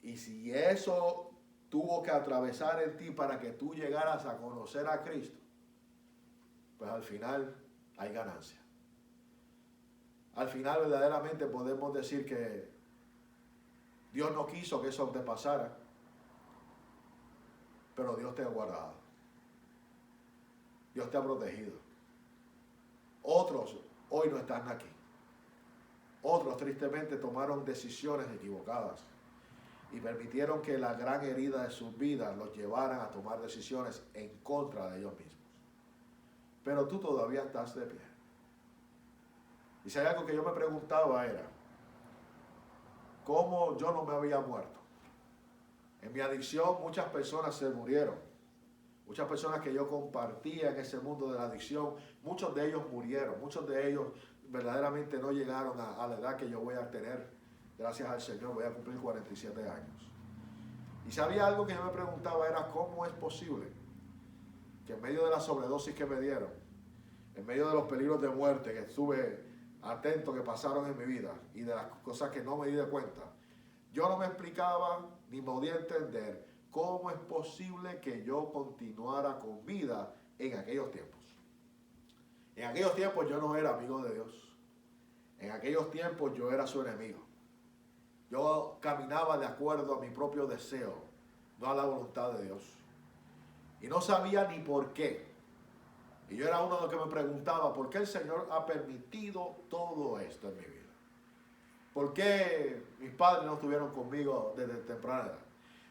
Speaker 1: Y si eso tuvo que atravesar en ti para que tú llegaras a conocer a Cristo, pues al final hay ganancia. Al final verdaderamente podemos decir que Dios no quiso que eso te pasara, pero Dios te ha guardado. Dios te ha protegido. Otros hoy no están aquí. Otros tristemente tomaron decisiones equivocadas y permitieron que la gran herida de sus vidas los llevaran a tomar decisiones en contra de ellos mismos. Pero tú todavía estás de pie. Y si hay algo que yo me preguntaba era, ¿cómo yo no me había muerto? En mi adicción muchas personas se murieron. Muchas personas que yo compartía en ese mundo de la adicción, muchos de ellos murieron. Muchos de ellos verdaderamente no llegaron a la edad que yo voy a tener. Gracias al Señor voy a cumplir 47 años. Y si había algo que yo me preguntaba era, ¿cómo es posible que en medio de la sobredosis que me dieron, en medio de los peligros de muerte que estuve atento que pasaron en mi vida y de las cosas que no me di de cuenta, yo no me explicaba ni podía entender cómo es posible que yo continuara con vida en aquellos tiempos? En aquellos tiempos yo no era amigo de Dios. En aquellos tiempos yo era su enemigo. Yo caminaba de acuerdo a mi propio deseo, no a la voluntad de Dios. Y no sabía ni por qué. Y yo era uno de los que me preguntaba, ¿por qué el Señor ha permitido todo esto en mi vida? ¿Por qué mis padres no estuvieron conmigo desde temprana edad?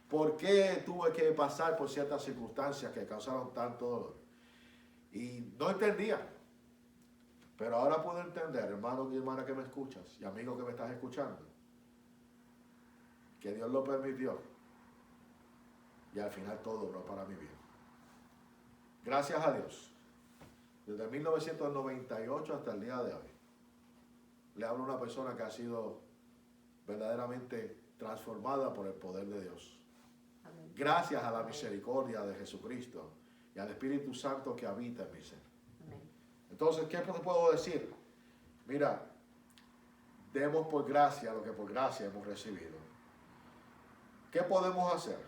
Speaker 1: ¿Por qué tuve que pasar por ciertas circunstancias que causaron tanto dolor? Y no entendía. Pero ahora puedo entender, hermano y hermana que me escuchas, y amigo que me estás escuchando, que Dios lo permitió. Y al final todo obró para mi bien. Gracias a Dios. Desde 1998 hasta el día de hoy, le hablo a una persona que ha sido verdaderamente transformada por el poder de Dios.
Speaker 2: Amén.
Speaker 1: Gracias a la misericordia de Jesucristo y al Espíritu Santo que habita en mi ser.
Speaker 2: Amén.
Speaker 1: Entonces, ¿qué te puedo decir? Mira, demos por gracia lo que por gracia hemos recibido. ¿Qué podemos hacer?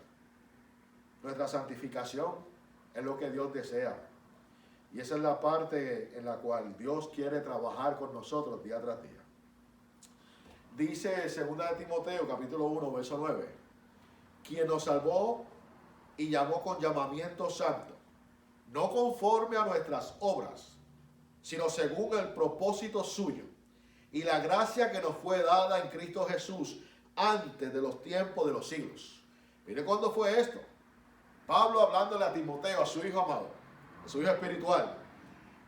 Speaker 1: Nuestra santificación es lo que Dios desea. Y esa es la parte en la cual Dios quiere trabajar con nosotros día tras día. Dice 2 de Timoteo, capítulo 1, verso 9, quien nos salvó y llamó con llamamiento santo, no conforme a nuestras obras, sino según el propósito suyo y la gracia que nos fue dada en Cristo Jesús antes de los tiempos de los siglos. Mire cuándo fue esto. Pablo hablándole a Timoteo, a su hijo amado, a su hijo espiritual,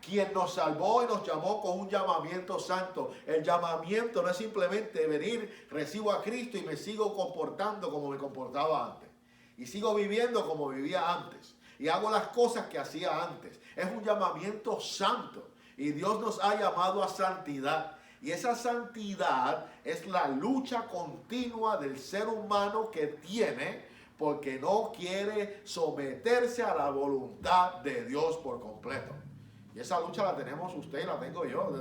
Speaker 1: quien nos salvó y nos llamó con un llamamiento santo. El llamamiento no es simplemente venir, recibo a Cristo y me sigo comportando como me comportaba antes. Y sigo viviendo como vivía antes. Y hago las cosas que hacía antes. Es un llamamiento santo. Y Dios nos ha llamado a santidad. Y esa santidad es la lucha continua del ser humano que tiene porque no quiere someterse a la voluntad de Dios por completo. Y esa lucha la tenemos usted y la tengo yo.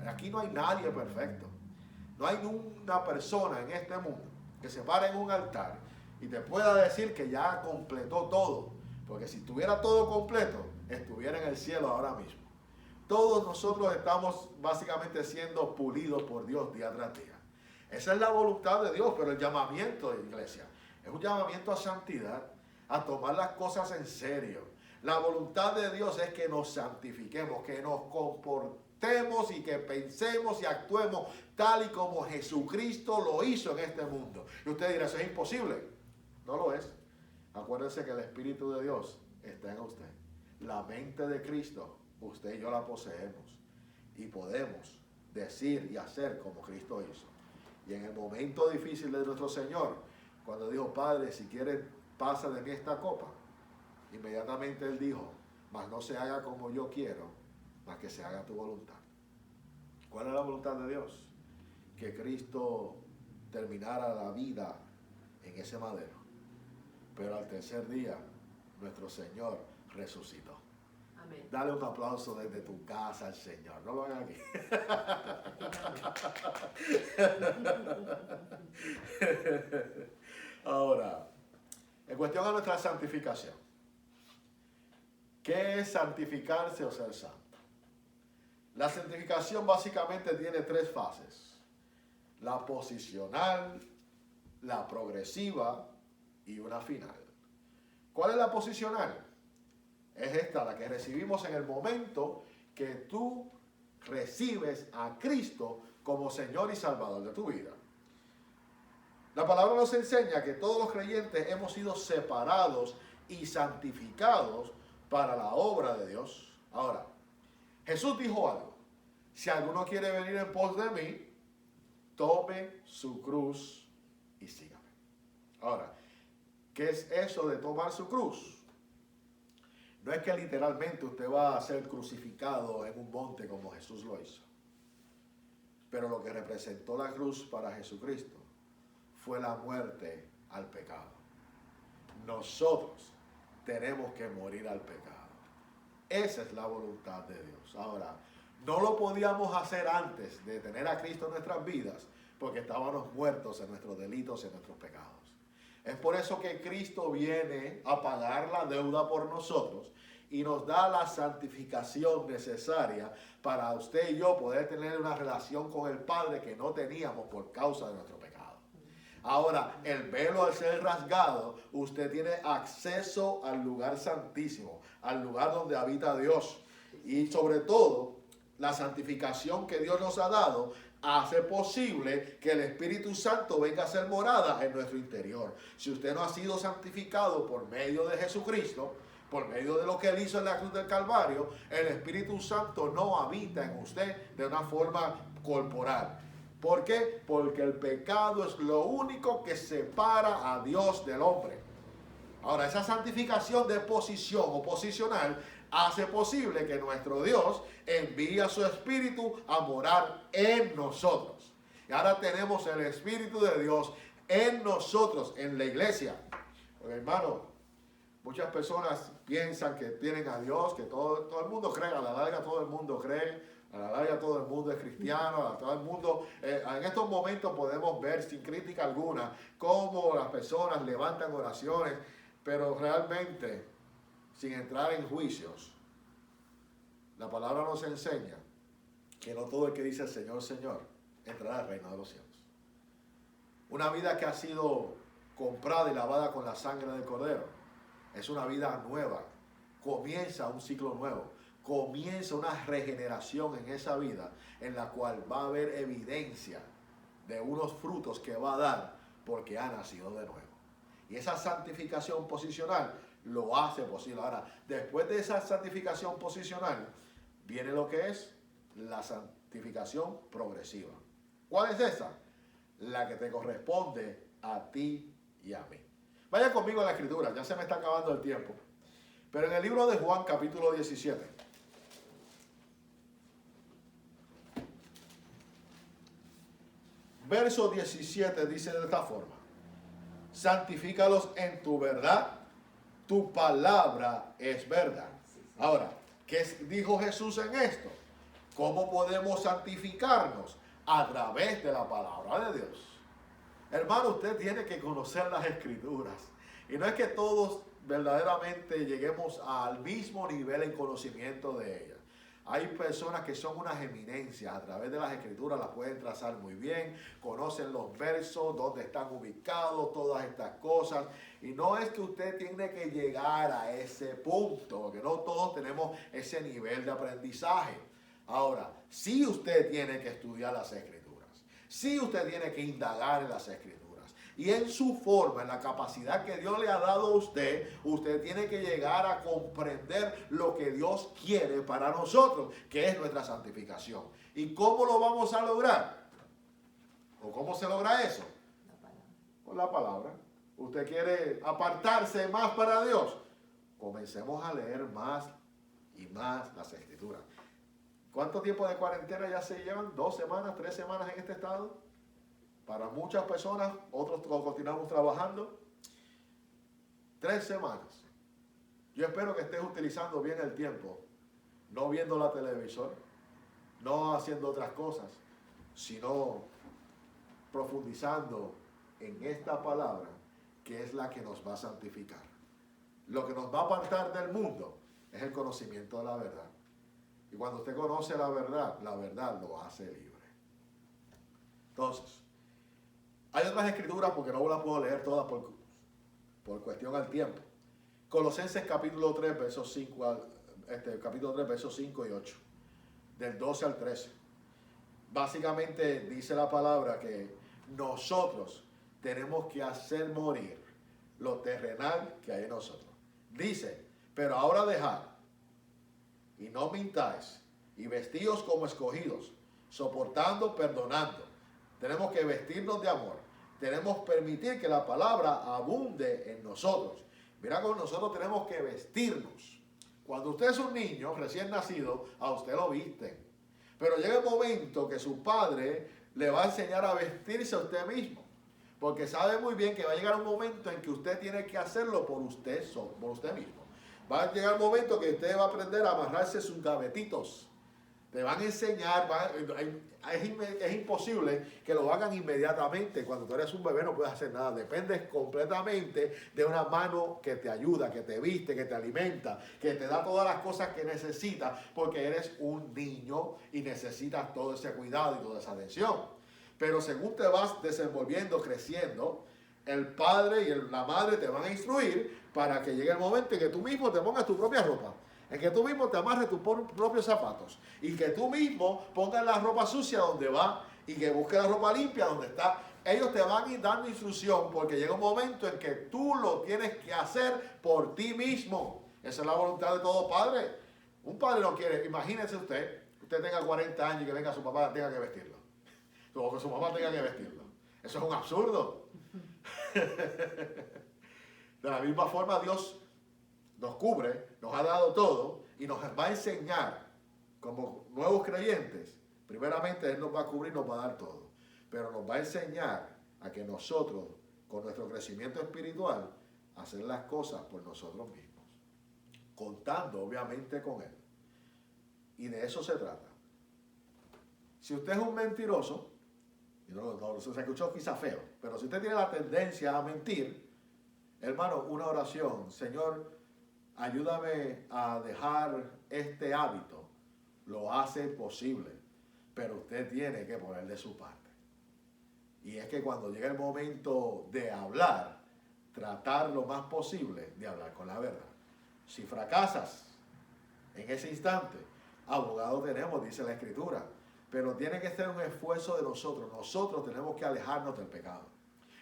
Speaker 1: Aquí no hay nadie perfecto. No hay una persona en este mundo que se pare en un altar y te pueda decir que ya completó todo. Porque si tuviera todo completo, estuviera en el cielo ahora mismo. Todos nosotros estamos básicamente siendo pulidos por Dios día tras día. Esa es la voluntad de Dios, pero el llamamiento de iglesia es un llamamiento a santidad, a tomar las cosas en serio. La voluntad de Dios es que nos santifiquemos, que nos comportemos y que pensemos y actuemos tal y como Jesucristo lo hizo en este mundo. Y usted dirá, ¿eso es imposible? No lo es. Acuérdense que el Espíritu de Dios está en usted. La mente de Cristo, usted y yo la poseemos. Y podemos decir y hacer como Cristo hizo. Y en el momento difícil de nuestro Señor, cuando dijo, Padre, si quieres, pasa de mí esta copa. Inmediatamente Él dijo, mas no se haga como yo quiero, mas que se haga tu voluntad. ¿Cuál es la voluntad de Dios? Que Cristo terminara la vida en ese madero. Pero al tercer día, nuestro Señor resucitó.
Speaker 2: Amén.
Speaker 1: Dale un aplauso desde tu casa al Señor. No lo hagan aquí. Ahora, en cuestión a nuestra santificación. ¿Qué es santificarse o ser santo? La santificación básicamente tiene tres fases. La posicional, la progresiva y una final. ¿Cuál es la posicional? Es esta, la que recibimos en el momento que tú recibes a Cristo como Señor y Salvador de tu vida. La palabra nos enseña que todos los creyentes hemos sido separados y santificados para la obra de Dios. Ahora, Jesús dijo algo. Si alguno quiere venir en pos de mí, tome su cruz y sígame. Ahora, ¿qué es eso de tomar su cruz? No es que literalmente usted va a ser crucificado en un monte como Jesús lo hizo. Pero lo que representó la cruz para Jesucristo fue la muerte al pecado. Nosotros tenemos que morir al pecado. Esa es la voluntad de Dios. Ahora, no lo podíamos hacer antes de tener a Cristo en nuestras vidas porque estábamos muertos en nuestros delitos y en nuestros pecados. Es por eso que Cristo viene a pagar la deuda por nosotros y nos da la santificación necesaria para usted y yo poder tener una relación con el Padre que no teníamos por causa de nuestro pecado. Ahora, el velo al ser rasgado, usted tiene acceso al lugar santísimo, al lugar donde habita Dios. Y sobre todo, la santificación que Dios nos ha dado hace posible que el Espíritu Santo venga a ser morada en nuestro interior. Si usted no ha sido santificado por medio de Jesucristo, por medio de lo que Él hizo en la cruz del Calvario, el Espíritu Santo no habita en usted de una forma corporal. ¿Por qué? Porque el pecado es lo único que separa a Dios del hombre. Ahora, esa santificación de posición o posicional hace posible que nuestro Dios envíe a su Espíritu a morar en nosotros. Y ahora tenemos el Espíritu de Dios en nosotros, en la iglesia. Porque, hermano, muchas personas piensan que tienen a Dios, que todo el mundo cree, a la larga todo el mundo cree. A la larga todo el mundo es cristiano, a todo el mundo, en estos momentos podemos ver sin crítica alguna cómo las personas levantan oraciones, pero realmente, sin entrar en juicios, la palabra nos enseña que no todo el que dice Señor, Señor, entrará al reino de los cielos. Una vida que ha sido comprada y lavada con la sangre del Cordero es una vida nueva, comienza un ciclo nuevo. Comienza una regeneración en esa vida en la cual va a haber evidencia de unos frutos que va a dar porque ha nacido de nuevo. Y esa santificación posicional lo hace posible. Ahora, después de esa santificación posicional, viene lo que es la santificación progresiva. ¿Cuál es esa? La que te corresponde a ti y a mí. Vaya conmigo a la escritura, ya se me está acabando el tiempo. Pero en el libro de Juan, capítulo 17. Verso 17 dice de esta forma: santifícalos en tu verdad, tu palabra es verdad. Ahora, ¿qué dijo Jesús en esto? ¿Cómo podemos santificarnos? A través de la palabra de Dios. Hermano, usted tiene que conocer las Escrituras. Y no es que todos verdaderamente lleguemos al mismo nivel en conocimiento de ellas. Hay personas que son unas eminencias, a través de las Escrituras las pueden trazar muy bien, conocen los versos, dónde están ubicados, todas estas cosas. Y no es que usted tiene que llegar a ese punto, porque no todos tenemos ese nivel de aprendizaje. Ahora, sí usted tiene que estudiar las Escrituras, sí usted tiene que indagar en las Escrituras. Y en su forma, en la capacidad que Dios le ha dado a usted, usted tiene que llegar a comprender lo que Dios quiere para nosotros, que es nuestra santificación. ¿Y cómo lo vamos a lograr? ¿O cómo se logra eso? Con la palabra. ¿Usted quiere apartarse más para Dios? Comencemos a leer más y más las Escrituras. ¿Cuánto tiempo de cuarentena ya se llevan? ¿2 semanas, 3 semanas en este estado? Para muchas personas, otros continuamos trabajando. 3 semanas. Yo espero que estés utilizando bien el tiempo no viendo la televisor, no haciendo otras cosas, sino profundizando en esta palabra que es la que nos va a santificar. Lo que nos va a apartar del mundo es el conocimiento de la verdad. Y cuando usted conoce la verdad lo hace libre. Entonces, hay otras escrituras porque no las puedo leer todas por cuestión al tiempo. Colosenses capítulo 3, versos 5 capítulo 3, versos 5 y 8, del 12 al 13. Básicamente dice la palabra que nosotros tenemos que hacer morir lo terrenal que hay en nosotros. Dice, pero ahora dejad, y no mintáis, y vestíos como escogidos, soportando, perdonando. Tenemos que vestirnos de amor. Tenemos que permitir que la palabra abunde en nosotros. Mira, con nosotros tenemos que vestirnos. Cuando usted es un niño recién nacido, a usted lo visten. Pero llega el momento que su padre le va a enseñar a vestirse a usted mismo. Porque sabe muy bien que va a llegar un momento en que usted tiene que hacerlo por usted mismo. Va a llegar un momento que usted va a aprender a amarrarse sus gavetitos. Te van a enseñar, es imposible que lo hagan inmediatamente. Cuando tú eres un bebé no puedes hacer nada. Dependes completamente de una mano que te ayuda, que te viste, que te alimenta, que te da todas las cosas que necesitas, porque eres un niño y necesitas todo ese cuidado y toda esa atención. Pero según te vas desenvolviendo, creciendo, el padre y la madre te van a instruir para que llegue el momento en que tú mismo te pongas tu propia ropa. En que tú mismo te amarres tus propios zapatos. Y que tú mismo pongas la ropa sucia donde va. Y que busques la ropa limpia donde está. Ellos te van a ir dando instrucción porque llega un momento en que tú lo tienes que hacer por ti mismo. Esa es la voluntad de todo padre. Un padre no quiere, imagínese usted tenga 40 años y que venga su papá tenga que vestirlo. O que su mamá tenga que vestirlo. Eso es un absurdo. De la misma forma Dios nos cubre, nos ha dado todo y nos va a enseñar como nuevos creyentes. Primeramente Él nos va a cubrir, nos va a dar todo, pero nos va a enseñar a que nosotros, con nuestro crecimiento espiritual, hacer las cosas por nosotros mismos, contando obviamente con Él. Y de eso se trata. Si usted es un mentiroso, y no se escuchó quizá feo, pero si usted tiene la tendencia a mentir, hermano, una oración: Señor, ayúdame a dejar este hábito. Lo hace posible, pero usted tiene que poner de su parte. Y es que cuando llega el momento de hablar, tratar lo más posible de hablar con la verdad. Si fracasas en ese instante, abogado tenemos, dice la Escritura, pero tiene que ser un esfuerzo de nosotros. Nosotros tenemos que alejarnos del pecado.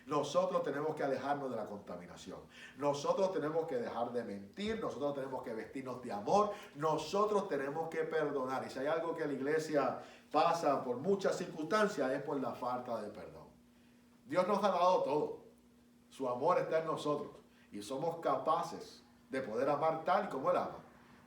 Speaker 1: Nosotros tenemos que alejarnos de la contaminación. Nosotros tenemos que dejar de mentir. Nosotros tenemos que vestirnos de amor. Nosotros tenemos que perdonar. Y si hay algo que la iglesia pasa por muchas circunstancias, es por la falta de perdón. Dios nos ha dado todo. Su amor está en nosotros. Y somos capaces de poder amar tal y como Él ama.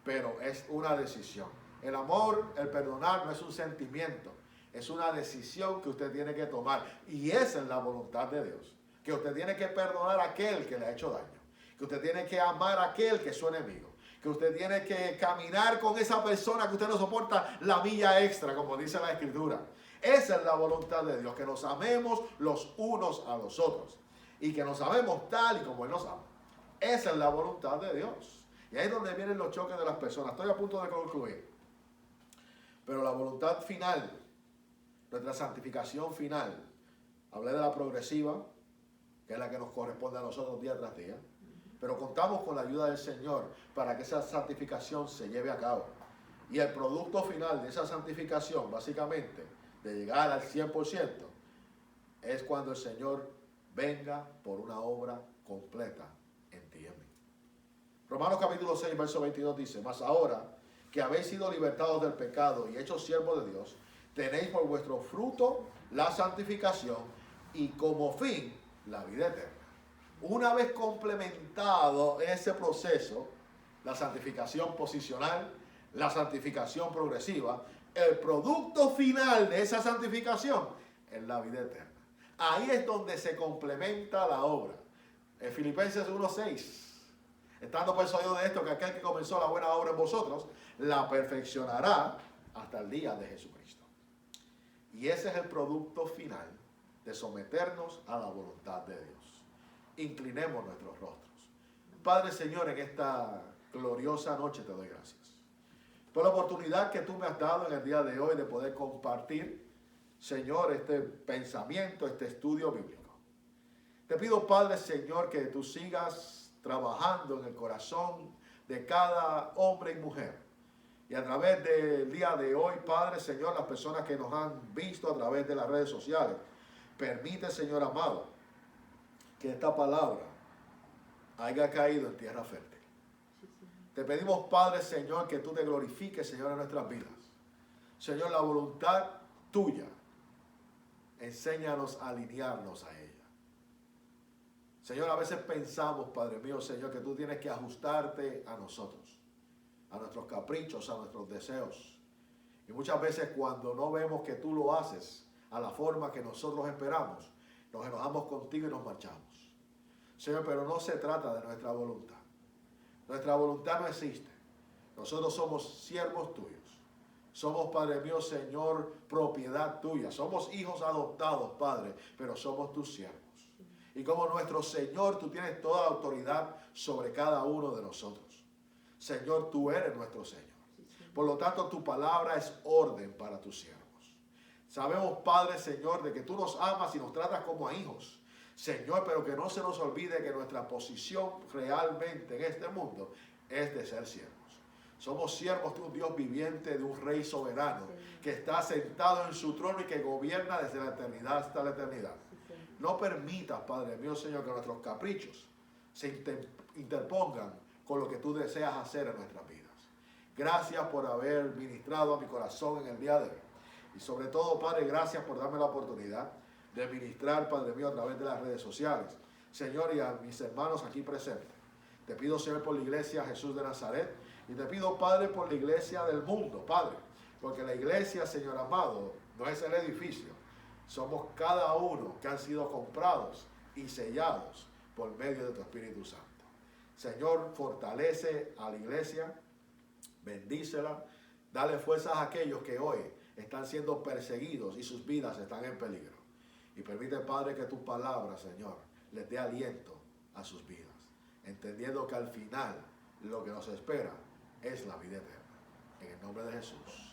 Speaker 1: Pero es una decisión. El amor, el perdonar, no es un sentimiento. Es una decisión que usted tiene que tomar. Y esa es la voluntad de Dios. Que usted tiene que perdonar a aquel que le ha hecho daño. Que usted tiene que amar a aquel que es su enemigo. Que usted tiene que caminar con esa persona que usted no soporta la milla extra, como dice la Escritura. Esa es la voluntad de Dios. Que nos amemos los unos a los otros. Y que nos amemos tal y como Él nos ama. Esa es la voluntad de Dios. Y ahí es donde vienen los choques de las personas. Estoy a punto de concluir. Pero la voluntad final, nuestra santificación final, hablé de la progresiva, que es la que nos corresponde a nosotros día tras día, pero contamos con la ayuda del Señor para que esa santificación se lleve a cabo. Y el producto final de esa santificación, básicamente, de llegar al 100%, es cuando el Señor venga por una obra completa en ti y en mí. Romanos capítulo 6, verso 22 dice: mas ahora que habéis sido libertados del pecado y hechos siervos de Dios, tenéis por vuestro fruto la santificación y como fin la vida eterna. Una vez complementado ese proceso, la santificación posicional, la santificación progresiva, el producto final de esa santificación es la vida eterna. Ahí es donde se complementa la obra. En Filipenses 1:6, Estando persuadido de esto, que aquel que comenzó la buena obra en vosotros, la perfeccionará hasta el día de Jesucristo. Y ese es el producto final de someternos a la voluntad de Dios. Inclinemos nuestros rostros. Padre Señor, en esta gloriosa noche te doy gracias por la oportunidad que tú me has dado en el día de hoy de poder compartir, Señor, este pensamiento, este estudio bíblico. Te pido, Padre Señor, que tú sigas trabajando en el corazón de cada hombre y mujer. Y a través del día de hoy, Padre Señor, las personas que nos han visto a través de las redes sociales, permite, Señor amado, que esta palabra haya caído en tierra fértil. Te pedimos, Padre Señor, que tú te glorifiques, Señor, en nuestras vidas. Señor, la voluntad tuya, enséñanos a alinearnos a ella. Señor, a veces pensamos, Padre mío, Señor, que tú tienes que ajustarte a nosotros, a nuestros caprichos, a nuestros deseos. Y muchas veces cuando no vemos que tú lo haces a la forma que nosotros esperamos, nos enojamos contigo y nos marchamos. Señor, pero no se trata de nuestra voluntad. Nuestra voluntad no existe. Nosotros somos siervos tuyos. Somos, Padre mío, Señor, propiedad tuya. Somos hijos adoptados, Padre, pero somos tus siervos. Y como nuestro Señor, tú tienes toda la autoridad sobre cada uno de nosotros. Señor, tú eres nuestro Señor. Por lo tanto, tu palabra es orden para tus siervos. Sabemos, Padre, Señor, de que tú nos amas y nos tratas como a hijos. Señor, pero que no se nos olvide que nuestra posición realmente en este mundo es de ser siervos. Somos siervos de un Dios viviente, de un Rey soberano, que está sentado en su trono y que gobierna desde la eternidad hasta la eternidad. No permitas, Padre mío, Señor, que nuestros caprichos se interpongan con lo que tú deseas hacer en nuestras vidas. Gracias por haber ministrado a mi corazón en el día de hoy. Y sobre todo, Padre, gracias por darme la oportunidad de ministrar, Padre mío, a través de las redes sociales. Señor, y a mis hermanos aquí presentes. Te pido, Señor, por la iglesia Jesús de Nazaret. Y te pido, Padre, por la iglesia del mundo, Padre. Porque la iglesia, Señor amado, no es el edificio. Somos cada uno que han sido comprados y sellados por medio de tu Espíritu Santo. Señor, fortalece a la iglesia. Bendícela. Dale fuerzas a aquellos que hoy están siendo perseguidos y sus vidas están en peligro. Y permite, Padre, que tu palabra, Señor, les dé aliento a sus vidas, entendiendo que al final lo que nos espera es la vida eterna. En el nombre de Jesús.